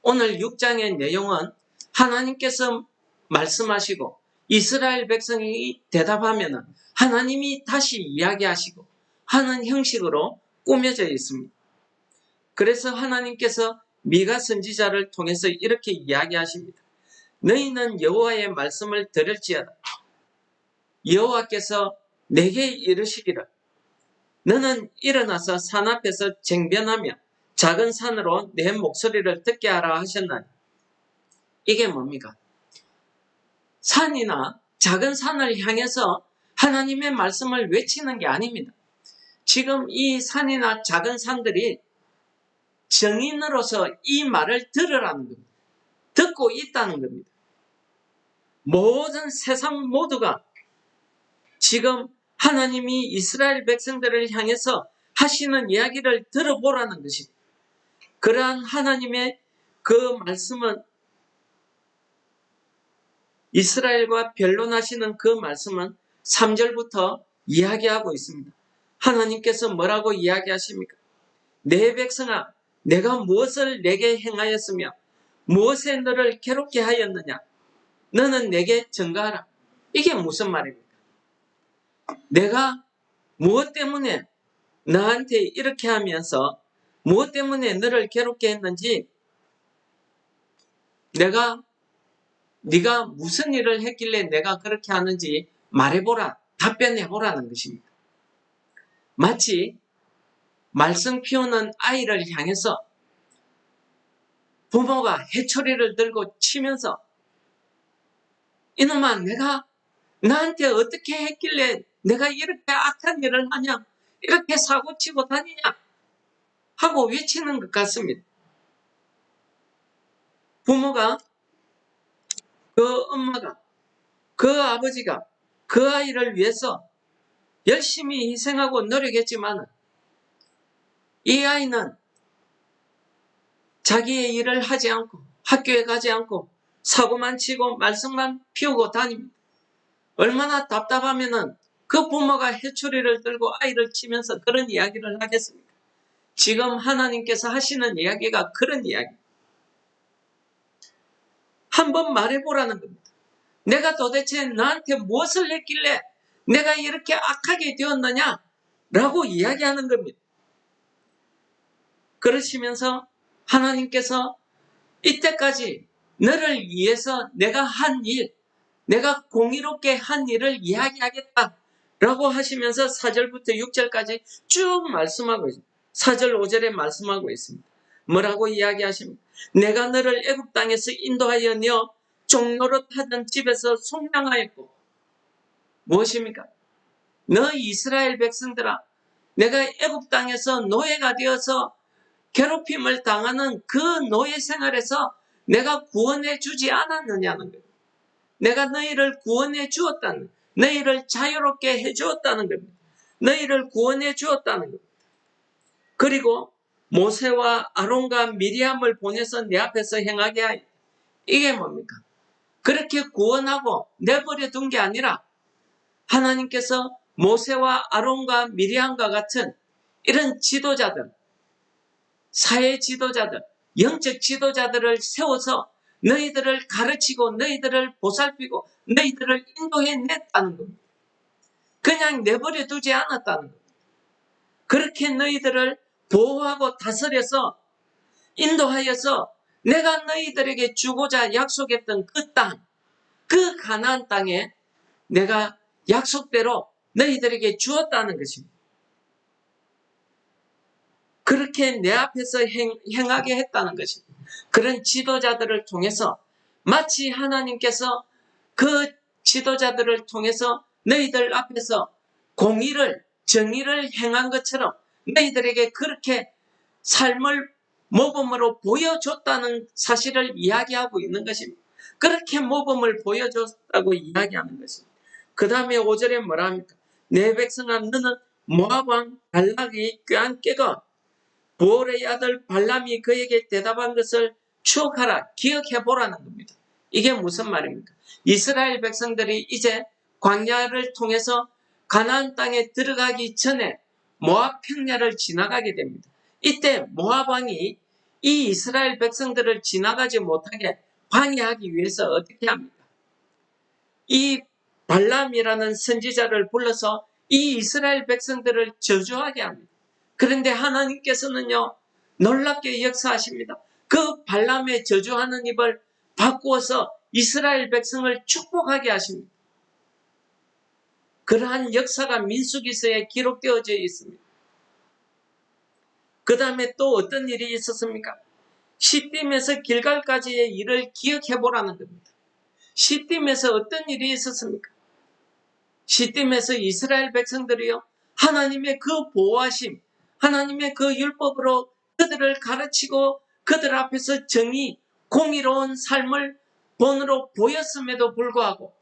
오늘 6장의 내용은 하나님께서 말씀하시고 이스라엘 백성이 대답하면 하나님이 다시 이야기하시고 하는 형식으로 꾸며져 있습니다. 그래서 하나님께서 미가 선지자를 통해서 이렇게 이야기하십니다. 너희는 여호와의 말씀을 들을지어다. 여호와께서 내게 이르시기를 너는 일어나서 산 앞에서 쟁변하며 작은 산으로 내 목소리를 듣게 하라 하셨나니. 이게 뭡니까? 산이나 작은 산을 향해서 하나님의 말씀을 외치는 게 아닙니다. 지금 이 산이나 작은 산들이 증인으로서 이 말을 들으라는 겁니다. 듣고 있다는 겁니다. 모든 세상 모두가 지금 하나님이 이스라엘 백성들을 향해서 하시는 이야기를 들어보라는 것입니다. 그러한 하나님의 그 말씀은 이스라엘과 변론하시는 그 말씀은 3절부터 이야기하고 있습니다. 하나님께서 뭐라고 이야기하십니까? 내 백성아, 내가 무엇을 내게 행하였으며 무엇에 너를 괴롭게 하였느냐? 너는 내게 증거하라. 이게 무슨 말입니까? 내가 무엇 때문에 나한테 이렇게 하면서 무엇 때문에 너를 괴롭게 했는지 네가 무슨 일을 했길래 내가 그렇게 하는지 말해보라, 답변해보라는 것입니다. 마치 말썽 피우는 아이를 향해서 부모가 해초리를 들고 치면서 이놈아, 내가 나한테 어떻게 했길래 내가 이렇게 악한 일을 하냐, 이렇게 사고치고 다니냐 하고 외치는 것 같습니다. 부모가, 그 엄마가, 그 아버지가 그 아이를 위해서 열심히 희생하고 노력했지만 이 아이는 자기의 일을 하지 않고 학교에 가지 않고 사고만 치고 말썽만 피우고 다닙니다. 얼마나 답답하면은 그 부모가 해초리를 들고 아이를 치면서 그런 이야기를 하겠습니까? 지금 하나님께서 하시는 이야기가 그런 이야기. 한번 말해보라는 겁니다. 내가 도대체 나한테 무엇을 했길래 내가 이렇게 악하게 되었느냐? 라고 이야기하는 겁니다. 그러시면서 하나님께서 이때까지 너를 위해서 내가 한 일, 내가 공의롭게 한 일을 이야기하겠다 라고 하시면서 4절부터 6절까지 쭉 말씀하고 있습니다. 4절 5절에 말씀하고 있습니다. 뭐라고 이야기하십니까? 내가 너를 애굽 땅에서 인도하여 너 종노릇 하던 집에서 속량하였고, 무엇입니까? 너 이스라엘 백성들아, 내가 애굽 땅에서 노예가 되어서 괴롭힘을 당하는 그 노예 생활에서 내가 구원해 주지 않았느냐는 거예요. 내가 너희를 구원해 주었다는, 너희를 자유롭게 해 주었다는 겁니다. 너희를 구원해 주었다는 겁니다. 그리고 모세와 아론과 미리암을 보내서 내 앞에서 행하게 하여. 이게 뭡니까? 그렇게 구원하고 내버려 둔 게 아니라 하나님께서 모세와 아론과 미리암과 같은 이런 지도자들, 사회 지도자들, 영적 지도자들을 세워서 너희들을 가르치고 너희들을 보살피고 너희들을 인도해냈다는 겁니다. 그냥 내버려 두지 않았다는 겁니다. 그렇게 너희들을 보호하고 다스려서 인도하여서 내가 너희들에게 주고자 약속했던 그 땅, 그 가나안 땅에 내가 약속대로 너희들에게 주었다는 것입니다. 그렇게 내 앞에서 행하게 했다는 것입니다. 그런 지도자들을 통해서 마치 하나님께서 그 지도자들을 통해서 너희들 앞에서 공의를, 정의를 행한 것처럼 너희들에게 그렇게 삶을 모범으로 보여줬다는 사실을 이야기하고 있는 것입니다. 그렇게 모범을 보여줬다고 이야기하는 것입니다. 그 다음에 5절에 뭐라 합니까? 내 백성아 너는 모압 왕 발락이 꾀한 깨가 부올의 아들 발람이 그에게 대답한 것을 추억하라, 기억해보라는 겁니다. 이게 무슨 말입니까? 이스라엘 백성들이 이제 광야를 통해서 가나안 땅에 들어가기 전에 모압 평야를 지나가게 됩니다. 이때 모압 왕이 이 이스라엘 백성들을 지나가지 못하게 방해하기 위해서 어떻게 합니까? 이 발람이라는 선지자를 불러서 이 이스라엘 백성들을 저주하게 합니다. 그런데 하나님께서는요, 놀랍게 역사하십니다. 그 발람의 저주하는 입을 바꾸어서 이스라엘 백성을 축복하게 하십니다. 그러한 역사가 민수기서에 기록되어져 있습니다. 그 다음에 또 어떤 일이 있었습니까? 시딤에서 길갈까지의 일을 기억해보라는 겁니다. 시딤에서 어떤 일이 있었습니까? 시딤에서 이스라엘 백성들이요, 하나님의 그 보호하심, 하나님의 그 율법으로 그들을 가르치고 그들 앞에서 정의, 공의로운 삶을 본으로 보였음에도 불구하고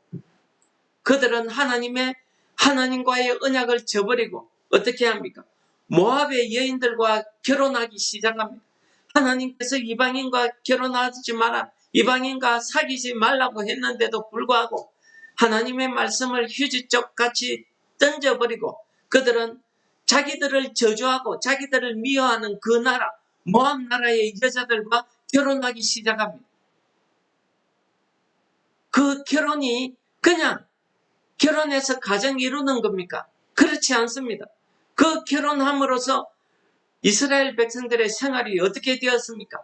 그들은 하나님과의 언약을 저버리고 어떻게 합니까? 모압의 여인들과 결혼하기 시작합니다. 하나님께서 이방인과 결혼하지 마라, 이방인과 사귀지 말라고 했는데도 불구하고 하나님의 말씀을 휴지쪽 같이 던져버리고 그들은 자기들을 저주하고 자기들을 미워하는 그 나라, 모압 나라의 여자들과 결혼하기 시작합니다. 그 결혼이 그냥 결혼해서 가정 이루는 겁니까? 그렇지 않습니다. 그 결혼함으로써 이스라엘 백성들의 생활이 어떻게 되었습니까?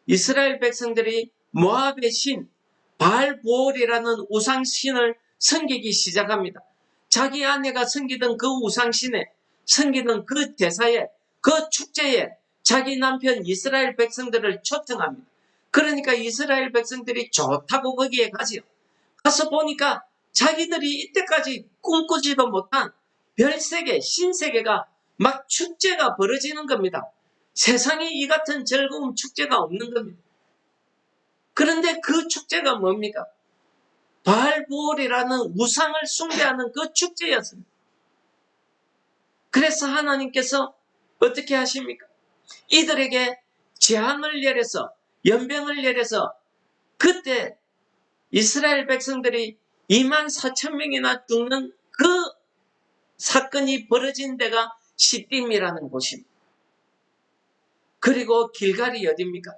이스라엘 백성들이 모압의 신 바알보올이라는 우상신을 섬기기 시작합니다. 자기 아내가 섬기던 그 우상신에, 섬기던 그 제사에, 그 축제에 자기 남편 이스라엘 백성들을 초청합니다. 그러니까 이스라엘 백성들이 좋다고 거기에 가지요. 가서 보니까 자기들이 이때까지 꿈꾸지도 못한 별세계, 신세계가 막 축제가 벌어지는 겁니다. 세상에 이 같은 즐거운 축제가 없는 겁니다. 그런데 그 축제가 뭡니까? 바알보올이라는 우상을 숭배하는 그 축제였습니다. 그래서 하나님께서 어떻게 하십니까? 이들에게 재앙을 내려서, 연병을 내려서 그때 이스라엘 백성들이 24,000명이나 죽는 그 사건이 벌어진 데가 시딤이라는 곳입니다. 그리고 길갈이 어디입니까?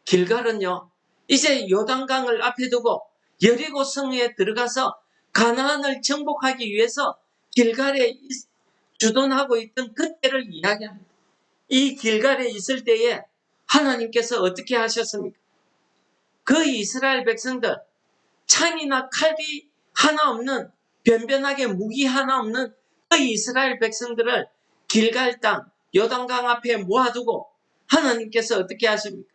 길갈은요, 이제 요단강을 앞에 두고 여리고 성에 들어가서 가나안을 정복하기 위해서 길갈에 주둔하고 있던 그때를 이야기합니다. 이 길갈에 있을 때에 하나님께서 어떻게 하셨습니까? 그 이스라엘 백성들, 창이나 칼이 하나 없는, 변변하게 무기 하나 없는 그 이스라엘 백성들을 길갈 땅, 요단강 앞에 모아두고 하나님께서 어떻게 하십니까?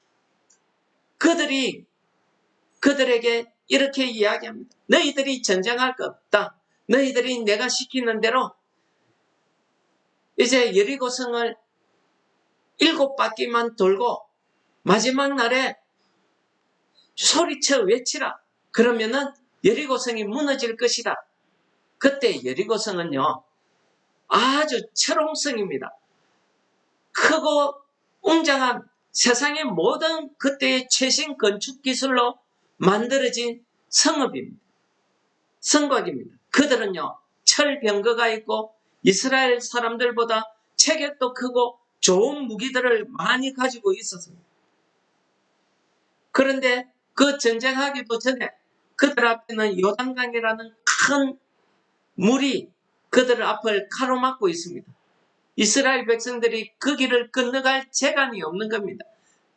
그들에게 이렇게 이야기합니다. 너희들이 전쟁할 거 없다. 너희들이 내가 시키는 대로 이제 여리고성을 7바퀴만 돌고 마지막 날에 소리쳐 외치라. 그러면은 여리고성이 무너질 것이다. 그때 여리고성은요, 아주 철옹성입니다. 크고 웅장한 세상의 모든 그때의 최신 건축 기술로 만들어진 성읍입니다. 성곽입니다. 그들은요, 철병거가 있고 이스라엘 사람들보다 체격도 크고 좋은 무기들을 많이 가지고 있었습니다. 그런데 그 전쟁하기도 전에 그들 앞에는 요단강이라는 큰 물이 그들 앞을 가로막고 있습니다. 이스라엘 백성들이 그 길을 건너갈 재간이 없는 겁니다.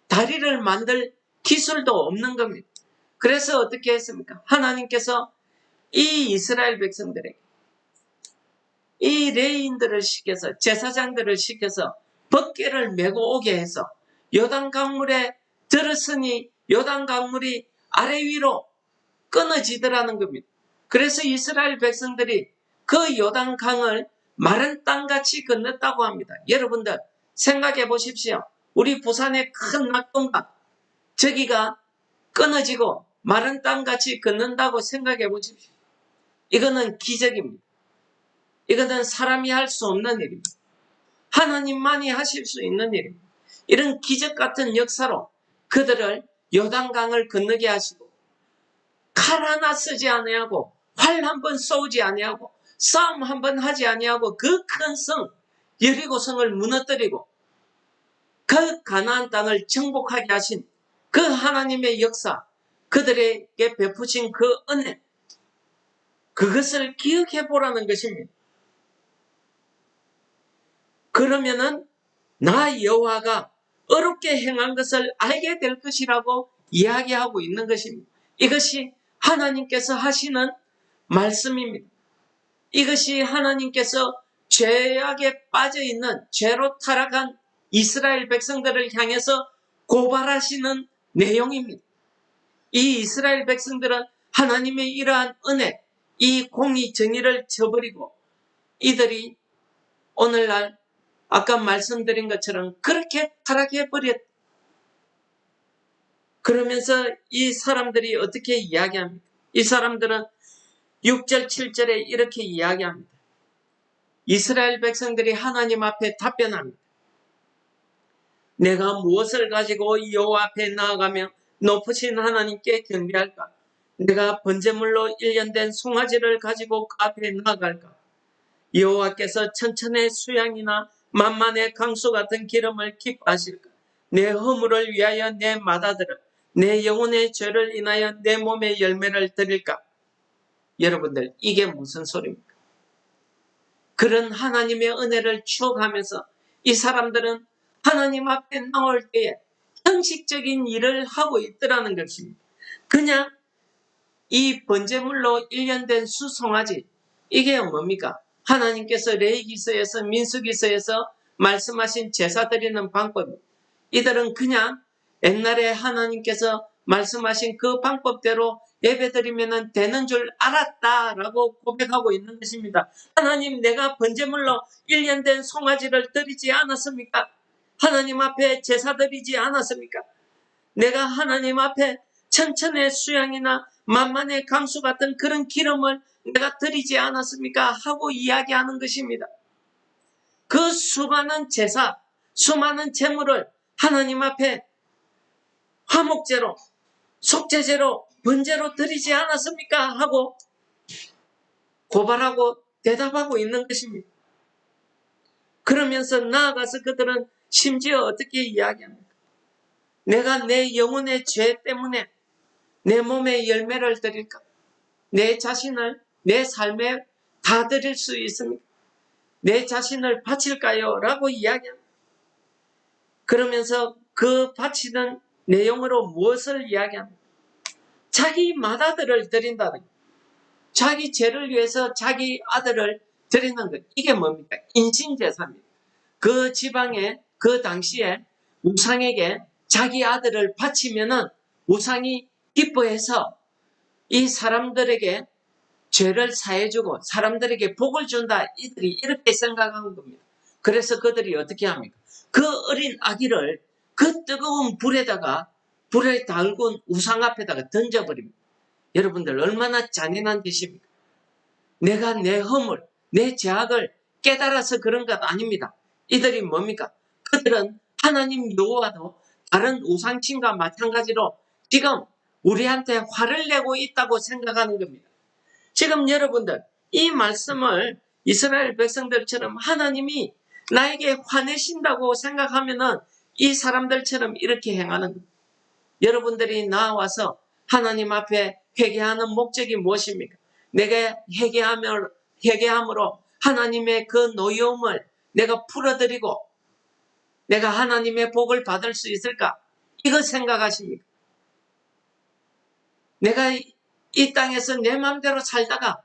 다리를 만들 기술도 없는 겁니다. 그래서 어떻게 했습니까? 하나님께서 이 이스라엘 백성들에게 이 레위인들을 시켜서, 제사장들을 시켜서 법궤를 메고 오게 해서 요단 강물에 들었으니 요단 강물이 아래 위로 끊어지더라는 겁니다. 그래서 이스라엘 백성들이 그 요단 강을 마른 땅같이 건넜다고 합니다. 여러분들 생각해 보십시오. 우리 부산의 큰 낙동강, 저기가 끊어지고 마른 땅같이 걷는다고 생각해 보십시오. 이거는 기적입니다. 이거는 사람이 할 수 없는 일입니다. 하나님만이 하실 수 있는 일입니다. 이런 기적 같은 역사로 그들을 요단강을 건너게 하시고 칼 하나 쓰지 아니하고 활 한 번 쏘지 아니하고 싸움 한 번 하지 아니하고 그 큰 성 여리고성을 무너뜨리고 그 가나안 땅을 정복하게 하신 그 하나님의 역사, 그들에게 베푸신 그 은혜, 그것을 기억해 보라는 것입니다. 그러면은 나 여호와가 어렵게 행한 것을 알게 될 것이라고 이야기하고 있는 것입니다. 이것이 하나님께서 하시는 말씀입니다. 이것이 하나님께서 죄악에 빠져있는 죄로 타락한 이스라엘 백성들을 향해서 고발하시는 내용입니다. 이 이스라엘 백성들은 하나님의 이러한 은혜, 이 공의 정의를 저버리고 이들이 오늘날 아까 말씀드린 것처럼 그렇게 타락해버렸다. 그러면서 이 사람들이 어떻게 이야기합니까? 이 사람들은 6절, 7절에 이렇게 이야기합니다. 이스라엘 백성들이 하나님 앞에 답변합니다. 내가 무엇을 가지고 여호와 앞에 나아가며 높으신 하나님께 경배할까? 내가 번제물로 1년 된 송아지를 가지고 그 앞에 나아갈까? 여호와께서 천천의 수양이나 만만의 강수 같은 기름을 기뻐하실까? 내 허물을 위하여 내 맏아들을, 내 영혼의 죄를 인하여 내 몸의 열매를 드릴까? 여러분들, 이게 무슨 소리입니까? 그런 하나님의 은혜를 추억하면서 이 사람들은 하나님 앞에 나올 때에 형식적인 일을 하고 있더라는 것입니다. 그냥 이 번제물로 1년 된 수송아지, 이게 뭡니까? 하나님께서 레위기서에서 민수기서에서 말씀하신 제사 드리는 방법, 이들은 그냥 옛날에 하나님께서 말씀하신 그 방법대로 예배드리면 되는 줄 알았다라고 고백하고 있는 것입니다. 하나님, 내가 번제물로 1년 된 송아지를 드리지 않았습니까? 하나님 앞에 제사 드리지 않았습니까? 내가 하나님 앞에 천천의 수양이나 만만의 강수 같은 그런 기름을 내가 드리지 않았습니까? 하고 이야기하는 것입니다. 그 수많은 제사, 수많은 제물을 하나님 앞에 화목제로, 속죄제로, 번제로 드리지 않았습니까? 하고 고발하고 대답하고 있는 것입니다. 그러면서 나아가서 그들은 심지어 어떻게 이야기합니까? 내가 내 영혼의 죄 때문에 내 몸의 열매를 드릴까? 내 자신을 내 삶에 다 드릴 수 있습니까? 내 자신을 바칠까요? 라고 이야기합니다. 그러면서 그 바치는 내용으로 무엇을 이야기합니까? 자기 맏아들을 드린다는 거예요. 자기 죄를 위해서 자기 아들을 드리는 것. 이게 뭡니까? 인신제사입니다. 그 지방에 그 당시에 우상에게 자기 아들을 바치면은 우상이 기뻐해서 이 사람들에게 죄를 사해주고 사람들에게 복을 준다. 이들이 이렇게 생각한 겁니다. 그래서 그들이 어떻게 합니까? 그 어린 아기를 그 뜨거운 불에 달군 우상 앞에다가 던져버립니다. 여러분들, 얼마나 잔인한 짓입니까? 내가 내 허물, 내 죄악을 깨달아서 그런 것 아닙니다. 이들이 뭡니까? 그들은 하나님 여호와도 다른 우상신과 마찬가지로 지금 우리한테 화를 내고 있다고 생각하는 겁니다. 지금 여러분들, 이 말씀을 이스라엘 백성들처럼 하나님이 나에게 화내신다고 생각하면은 이 사람들처럼 이렇게 행하는 겁니다. 여러분들이 나와서 하나님 앞에 회개하는 목적이 무엇입니까? 내가 회개함으로 하나님의 그 노여움을 내가 풀어드리고 내가 하나님의 복을 받을 수 있을까? 이거 생각하십니까? 내가 이 땅에서 내 마음대로 살다가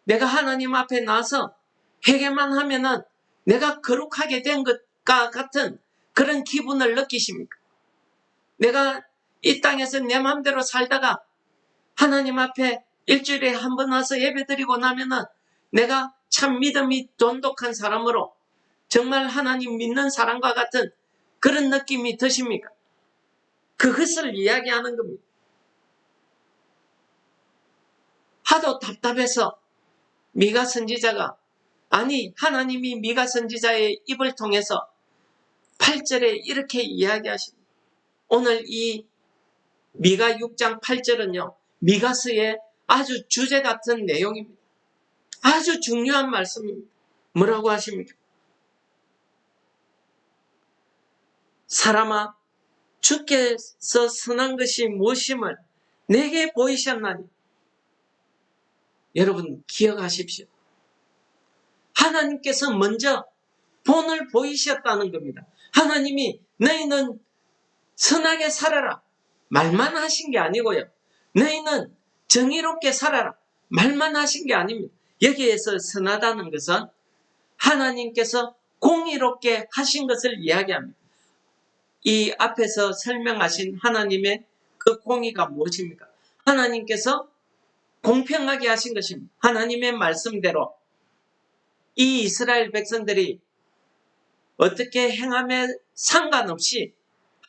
내가 하나님 앞에 나서 회개만 하면은 내가 거룩하게 된 것과 같은 그런 기분을 느끼십니까? 내가 이 땅에서 내 마음대로 살다가 하나님 앞에 일주일에 한 번 와서 예배드리고 나면은 내가 참 믿음이 돈독한 사람으로 정말 하나님 믿는 사람과 같은 그런 느낌이 드십니까? 그것을 이야기하는 겁니다. 하도 답답해서 미가 선지자가, 아니 하나님이 미가 선지자의 입을 통해서 8절에 이렇게 이야기하십니다. 오늘 이 미가 6장 8절은요, 미가서의 아주 주제 같은 내용입니다. 아주 중요한 말씀입니다. 뭐라고 하십니까? 사람아, 주께서 선한 것이 무엇임을 내게 보이셨나니. 여러분 기억하십시오. 하나님께서 먼저 본을 보이셨다는 겁니다. 하나님이 너희는 선하게 살아라 말만 하신 게 아니고요, 너희는 정의롭게 살아라 말만 하신 게 아닙니다. 여기에서 선하다는 것은 하나님께서 공의롭게 하신 것을 이야기합니다. 이 앞에서 설명하신 하나님의 그 공의가 무엇입니까? 하나님께서 공평하게 하신 것입니다. 하나님의 말씀대로 이 이스라엘 백성들이 어떻게 행함에 상관없이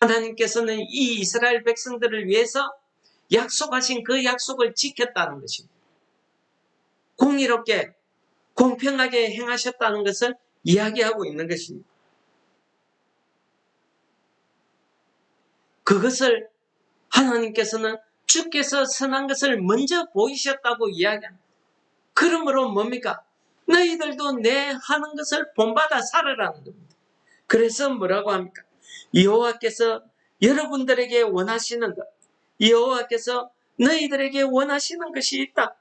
하나님께서는 이 이스라엘 백성들을 위해서 약속하신 그 약속을 지켰다는 것입니다. 공의롭게 공평하게 행하셨다는 것을 이야기하고 있는 것입니다. 그것을 하나님께서는 주께서 선한 것을 먼저 보이셨다고 이야기합니다. 그러므로 뭡니까? 너희들도 내 하는 것을 본받아 살아라는 겁니다. 그래서 뭐라고 합니까? 여호와께서 여러분들에게 원하시는 것, 여호와께서 너희들에게 원하시는 것이 있다,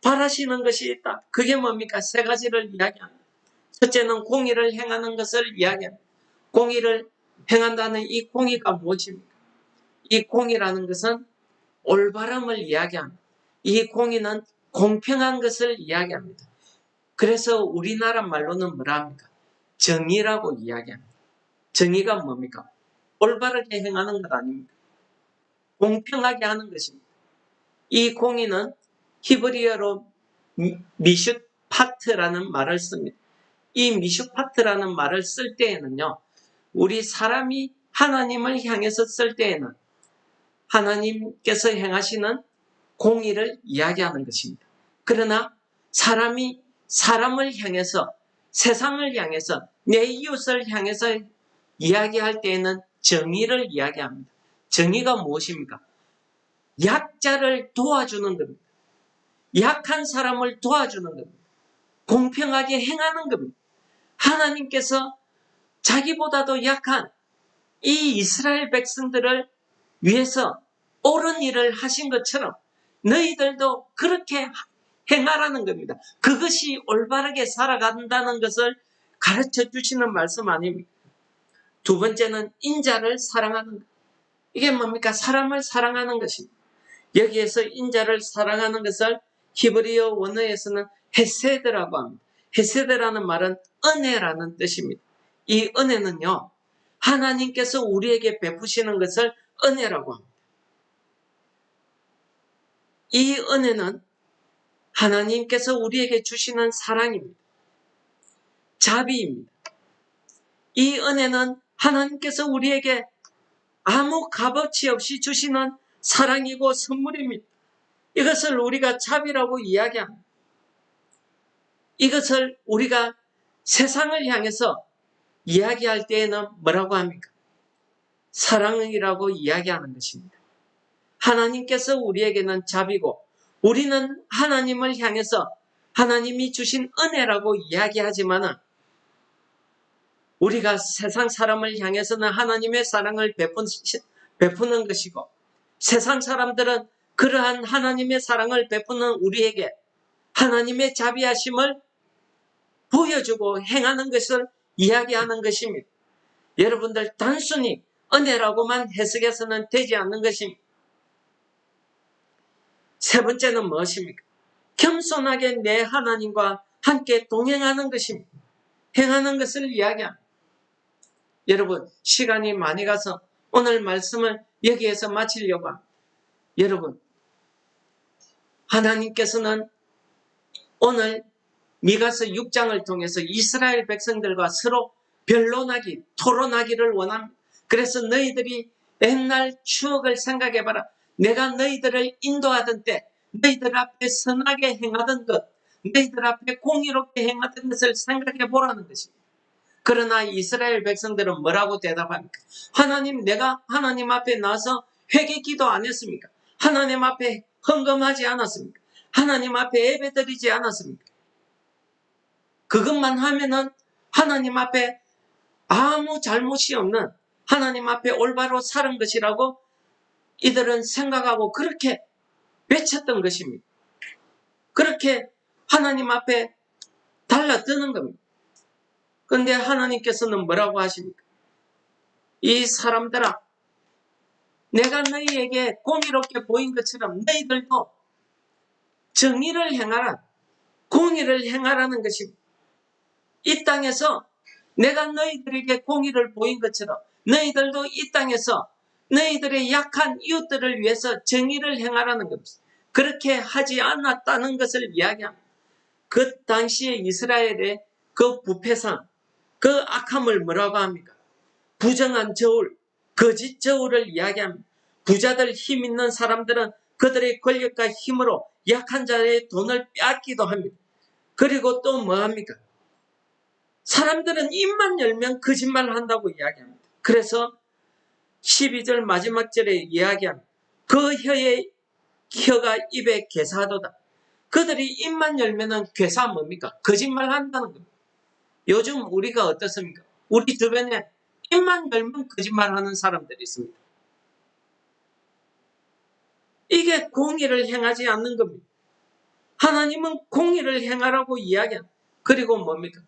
바라시는 것이 있다. 그게 뭡니까? 세 가지를 이야기합니다. 첫째는 공의를 행하는 것을 이야기합니다. 공의를 행한다는 이 공의가 무엇입니까? 이 공의라는 것은 올바름을 이야기합니다. 이 공의는 공평한 것을 이야기합니다. 그래서 우리나라 말로는 뭐라 합니까? 정의라고 이야기합니다. 정의가 뭡니까? 올바르게 행하는 것 아닙니까? 공평하게 하는 것입니다. 이 공의는 히브리어로 미슈파트라는 말을 씁니다. 이 미슈파트라는 말을 쓸 때에는요, 우리 사람이 하나님을 향해서 쓸 때에는 하나님께서 행하시는 공의를 이야기하는 것입니다. 그러나 사람이 사람을 향해서, 세상을 향해서, 내 이웃을 향해서 이야기할 때에는 정의를 이야기합니다. 정의가 무엇입니까? 약자를 도와주는 겁니다. 약한 사람을 도와주는 겁니다. 공평하게 행하는 겁니다. 하나님께서 자기보다도 약한 이 이스라엘 백성들을 위해서 옳은 일을 하신 것처럼 너희들도 그렇게 행하라는 겁니다. 그것이 올바르게 살아간다는 것을 가르쳐 주시는 말씀 아닙니까? 두 번째는 인자를 사랑하는 것. 이게 뭡니까? 사람을 사랑하는 것입니다. 여기에서 인자를 사랑하는 것을 히브리어 원어에서는 헤세드라고 합니다. 헤세드라는 말은 은혜라는 뜻입니다. 이 은혜는요, 하나님께서 우리에게 베푸시는 것을 은혜라고 합니다. 이 은혜는 하나님께서 우리에게 주시는 사랑입니다. 자비입니다. 이 은혜는 하나님께서 우리에게 아무 값어치 없이 주시는 사랑이고 선물입니다. 이것을 우리가 자비라고 이야기합니다. 이것을 우리가 세상을 향해서 이야기할 때에는 뭐라고 합니까? 사랑이라고 이야기하는 것입니다. 하나님께서 우리에게는 자비고 우리는 하나님을 향해서 하나님이 주신 은혜라고 이야기하지만 우리가 세상 사람을 향해서는 하나님의 사랑을 베푸는 것이고 세상 사람들은 그러한 하나님의 사랑을 베푸는 우리에게 하나님의 자비하심을 보여주고 행하는 것을 이야기하는 것입니다. 여러분들 단순히 은혜라고만 해석해서는 되지 않는 것입니다. 세 번째는 무엇입니까? 겸손하게 내 하나님과 함께 동행하는 것입니다. 행하는 것을 이야기합니다. 여러분, 시간이 많이 가서 오늘 말씀을 여기에서 마치려고 합니다. 여러분, 하나님께서는 오늘 미가서 6장을 통해서 이스라엘 백성들과 서로 변론하기, 토론하기를 원합니다. 그래서 너희들이 옛날 추억을 생각해봐라. 내가 너희들을 인도하던 때 너희들 앞에 선하게 행하던 것, 너희들 앞에 공의롭게 행하던 것을 생각해보라는 것입니다. 그러나 이스라엘 백성들은 뭐라고 대답합니까? 하나님, 내가 하나님 앞에 나서 회개기도 안 했습니까? 하나님 앞에 헌금하지 않았습니까? 하나님 앞에 예배드리지 않았습니까? 그것만 하면은 하나님 앞에 아무 잘못이 없는, 하나님 앞에 올바로 사는 것이라고 이들은 생각하고 그렇게 외쳤던 것입니다. 그렇게 하나님 앞에 달라드는 겁니다. 그런데 하나님께서는 뭐라고 하십니까? 이 사람들아, 내가 너희에게 공의롭게 보인 것처럼 너희들도 정의를 행하라, 공의를 행하라는 것입니다. 이 땅에서 내가 너희들에게 공의를 보인 것처럼 너희들도 이 땅에서 너희들의 약한 이웃들을 위해서 정의를 행하라는 겁니다. 그렇게 하지 않았다는 것을 이야기합니다. 그 당시에 이스라엘의 그 부패상, 그 악함을 뭐라고 합니까? 부정한 저울, 거짓 저울을 이야기합니다. 부자들, 힘 있는 사람들은 그들의 권력과 힘으로 약한 자의 돈을 빼앗기도 합니다. 그리고 또 뭐합니까? 사람들은 입만 열면 거짓말을 한다고 이야기합니다. 그래서 12절 마지막 절에 이야기합니다. 그 혀가 입에 괴사하도다. 그들이 입만 열면은 괴사 뭡니까? 거짓말 한다는 겁니다. 요즘 우리가 어떻습니까? 우리 주변에 입만 열면 거짓말하는 사람들이 있습니다. 이게 공의를 행하지 않는 겁니다. 하나님은 공의를 행하라고 이야기합니다. 그리고 뭡니까?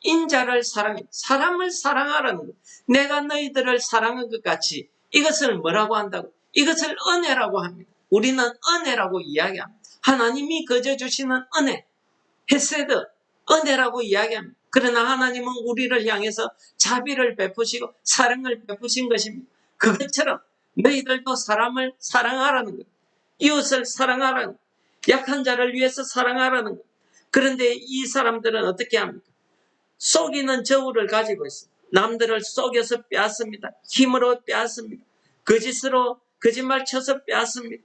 인자를 사랑해, 사람을 사랑하라는 것. 내가 너희들을 사랑한 것 같이 이것을 뭐라고 한다고? 이것을 은혜라고 합니다. 우리는 은혜라고 이야기합니다. 하나님이 거저 주시는 은혜, 헤세드, 은혜라고 이야기합니다. 그러나 하나님은 우리를 향해서 자비를 베푸시고 사랑을 베푸신 것입니다. 그것처럼 너희들도 사람을 사랑하라는 것, 이웃을 사랑하라는 것, 약한 자를 위해서 사랑하라는 것. 그런데 이 사람들은 어떻게 합니까? 속이는 저울을 가지고 있습니다. 남들을 속여서 빼앗습니다. 힘으로 빼앗습니다. 거짓으로 거짓말 쳐서 빼앗습니다.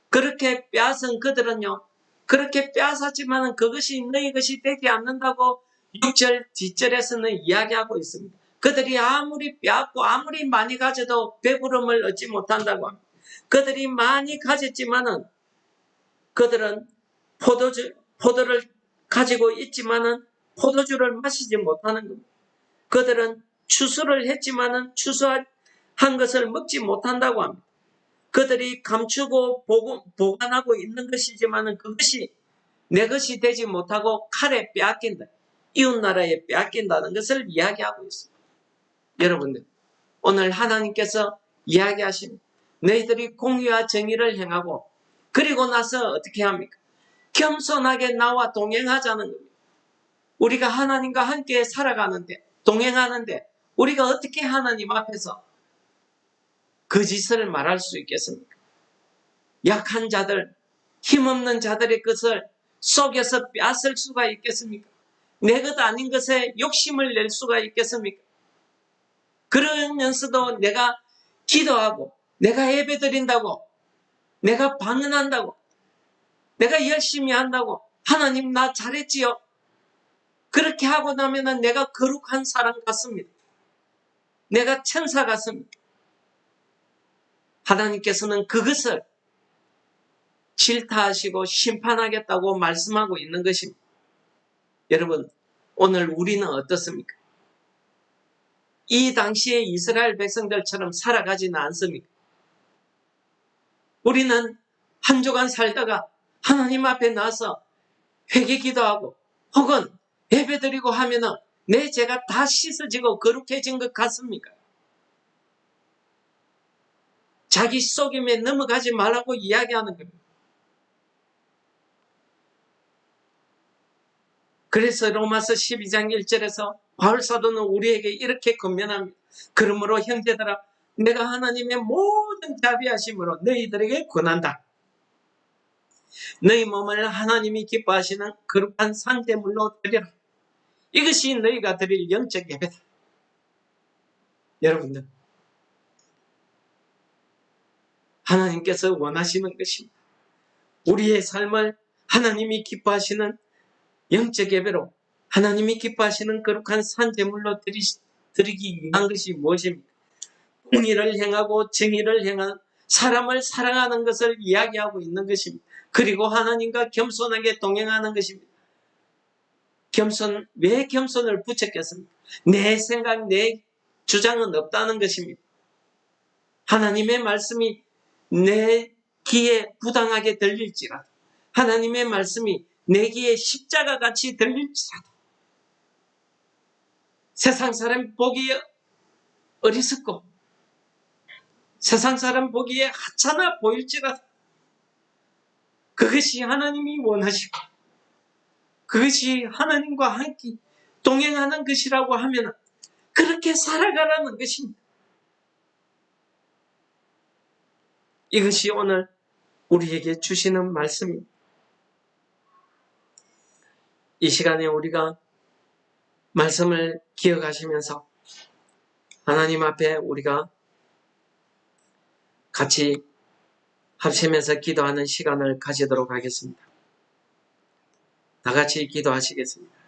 그렇게 빼앗은 그들은요, 그렇게 빼앗았지만 그것이 너희 것이 되지 않는다고 6절 뒷절에서는 이야기하고 있습니다. 그들이 아무리 빼앗고 아무리 많이 가져도 배부름을 얻지 못한다고 합니다. 그들이 많이 가졌지만은 그들은 포도를 가지고 있지만은 포도주를 마시지 못하는 겁니다. 그들은 추수를 했지만은 추수한 것을 먹지 못한다고 합니다. 그들이 감추고 보관하고 있는 것이지만은 그것이 내 것이 되지 못하고 칼에 빼앗긴다. 이웃나라에 빼앗긴다는 것을 이야기하고 있습니다. 여러분들, 오늘 하나님께서 이야기하십니다. 너희들이 공의와 정의를 행하고 그리고 나서 어떻게 합니까? 겸손하게 나와 동행하자는 겁니다. 우리가 하나님과 함께 살아가는데, 동행하는데 우리가 어떻게 하나님 앞에서 거짓을 말할 수 있겠습니까? 약한 자들, 힘없는 자들의 것을 속여서 빼앗을 수가 있겠습니까? 내 것 아닌 것에 욕심을 낼 수가 있겠습니까? 그러면서도 내가 기도하고 내가 예배드린다고, 내가 방언한다고, 내가 열심히 한다고, 하나님 나 잘했지요? 그렇게 하고 나면은 내가 거룩한 사람 같습니다. 내가 천사 같습니다. 하나님께서는 그것을 질타하시고 심판하겠다고 말씀하고 있는 것입니다. 여러분, 오늘 우리는 어떻습니까? 이 당시에 이스라엘 백성들처럼 살아가지는 않습니까? 우리는 한 주간 살다가 하나님 앞에 나서 회개 기도하고 혹은 예배드리고 하면은 내 죄가 다 씻어지고 거룩해진 것 같습니까? 자기 속임에 넘어가지 말라고 이야기하는 겁니다. 그래서 로마서 12장 1절에서 바울사도는 우리에게 이렇게 권면합니다. 그러므로 형제들아, 내가 하나님의 모든 자비하심으로 너희들에게 권한다. 너희 몸을 하나님이 기뻐하시는 거룩한 상제물로 드리라. 이것이 너희가 드릴 영적 예배다. 여러분들, 하나님께서 원하시는 것입니다. 우리의 삶을 하나님이 기뻐하시는 영적 예배로, 하나님이 기뻐하시는 거룩한 산제물로 드리기 위한 것이 무엇입니까? 공의를 행하고 정의를 행한 사람을 사랑하는 것을 이야기하고 있는 것입니다. 그리고 하나님과 겸손하게 동행하는 것입니다. 왜 겸손을 붙였겠습니까? 내 생각, 내 주장은 없다는 것입니다. 하나님의 말씀이 내 귀에 부당하게 들릴지라도, 하나님의 말씀이 내 귀에 십자가 같이 들릴지라도, 세상 사람 보기에 어리석고 세상 사람 보기에 하찮아 보일지라도 그것이 하나님이 원하시고 그것이 하나님과 함께 동행하는 것이라고 하면 그렇게 살아가라는 것입니다. 이것이 오늘 우리에게 주시는 말씀입니다. 이 시간에 우리가 말씀을 기억하시면서 하나님 앞에 우리가 같이 합심해서 기도하는 시간을 가지도록 하겠습니다. 다 같이 기도하시겠습니다.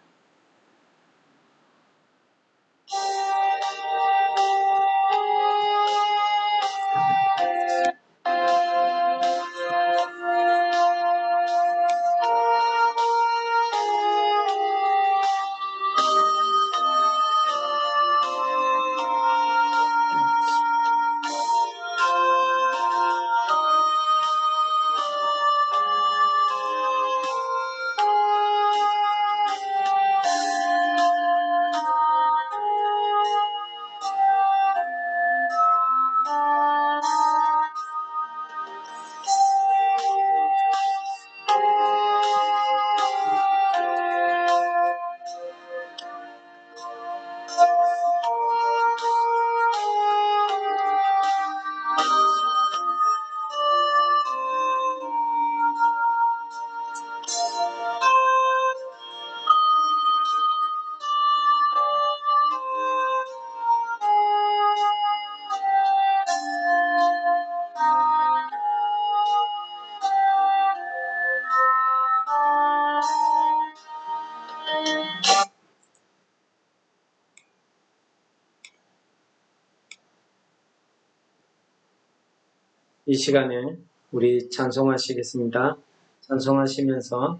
이 시간에 우리 찬송하시겠습니다. 찬송하시면서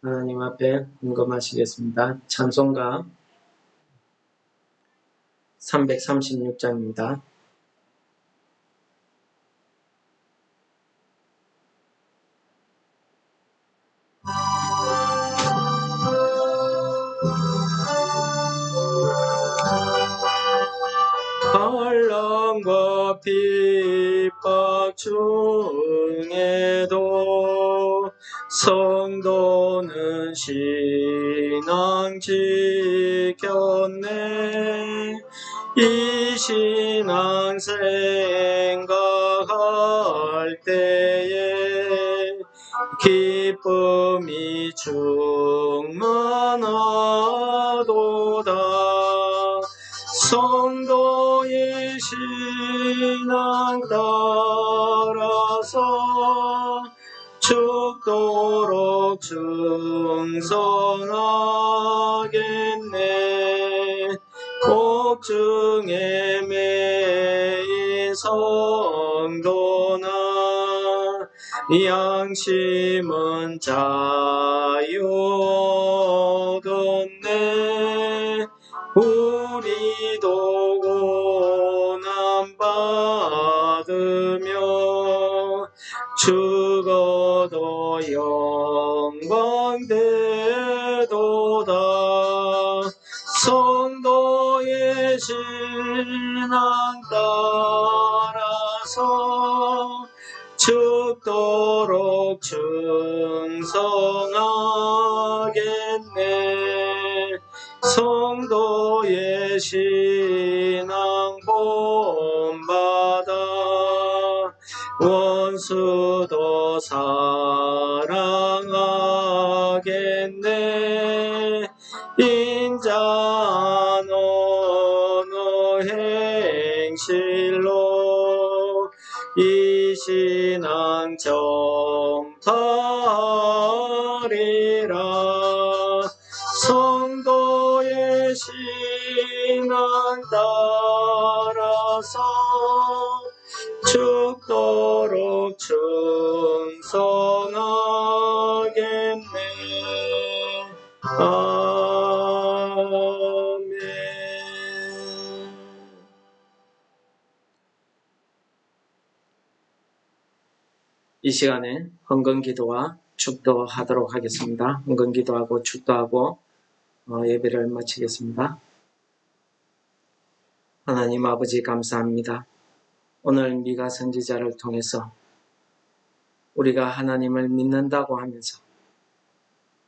하나님 앞에 헌금하시겠습니다. 찬송가 336장입니다. 환난과 핍박 중에도 성도는 신앙 지켰네. 이 신앙 생각할 때에 기쁨이 충만하도다. 성도의 신앙 따라서 죽도록 충성하겠네. 복중에 매인 성도나 양심은 자유 얻었네. 우리도 고난 받으며 죽어도 영광 되도다. 성도의 신앙 따라서 죽도록 충성하겠네. 성도의 신앙 본받아 원수도 사랑하겠네. 인자 노노 행실로 이 신앙 정탈이라. 성도의 신앙 따라서 죽도록 충성하겠네. 아멘. 이 시간에 헌금기도와 축도하도록 하겠습니다. 헌금기도하고 축도하고 예배를 마치겠습니다. 하나님 아버지 감사합니다. 오늘 미가 선지자를 통해서 우리가 하나님을 믿는다고 하면서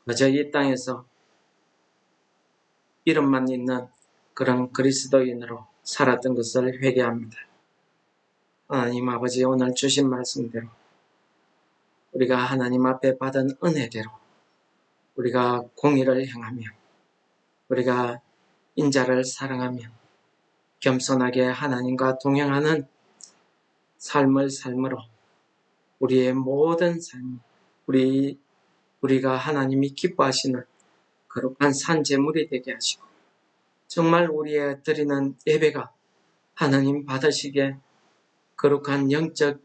그저 이 땅에서 이름만 있는 그런 그리스도인으로 살았던 것을 회개합니다. 하나님 아버지 오늘 주신 말씀대로 우리가 하나님 앞에 받은 은혜대로 우리가 공의를 행하며 우리가 인자를 사랑하며 겸손하게 하나님과 동행하는 삶을 삶으로 우리의 모든 삶, 우리가 하나님이 기뻐하시는 거룩한 산제물이 되게 하시고 정말 우리의 드리는 예배가 하나님 받으시기에 거룩한 영적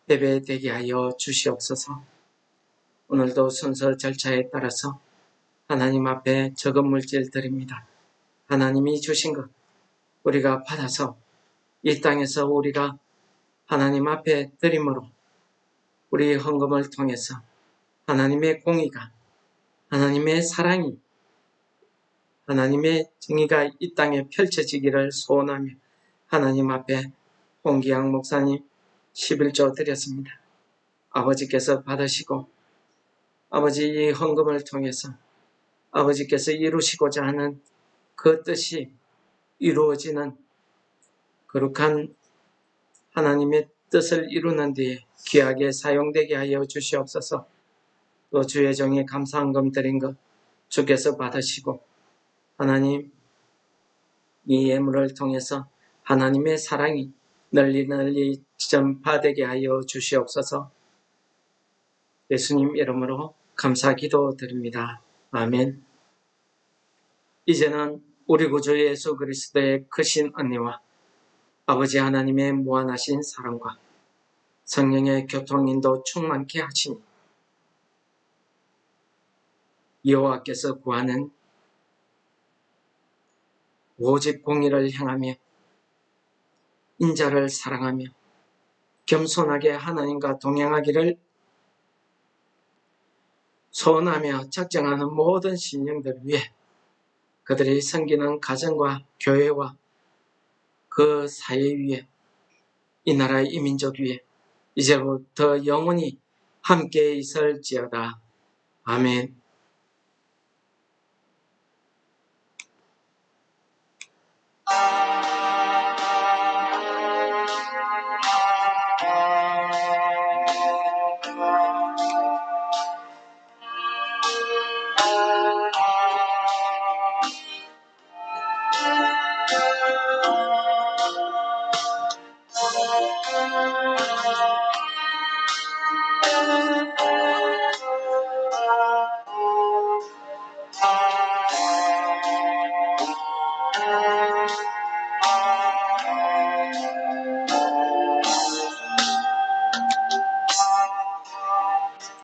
예배 되게 하여 주시옵소서. 오늘도 순서 절차에 따라서 하나님 앞에 적은 물질 드립니다. 하나님이 주신 것 우리가 받아서 이 땅에서 우리가 하나님 앞에 드림으로 우리 헌금을 통해서 하나님의 공의가 하나님의 사랑이 하나님의 정의가 이 땅에 펼쳐지기를 소원하며 하나님 앞에 홍기양 목사님 11조 드렸습니다. 아버지께서 받으시고 아버지 이 헌금을 통해서 아버지께서 이루시고자 하는 그 뜻이 이루어지는 거룩한 하나님의 뜻을 이루는 데에 귀하게 사용되게 하여 주시옵소서. 또 주의 종이 감사헌금 드린 것 주께서 받으시고 하나님 이 예물을 통해서 하나님의 사랑이 널리 전파되게 하여 주시옵소서. 예수님 이름으로 감사 기도드립니다. 아멘. 이제는 우리 구주 예수 그리스도의 크신 은혜와 아버지 하나님의 무한하신 사랑과 성령의 교통인도 충만케 하시니 여호와께서 구하는 오직 공의를 행하며 인자를 사랑하며 겸손하게 하나님과 동행하기를 소원하며 작정하는 모든 신령들 위해 그들이 섬기는 가정과 교회와 그 사회 위에 이 나라 이 민족 위에 이제부터 영원히 함께 있을지어다. 아멘.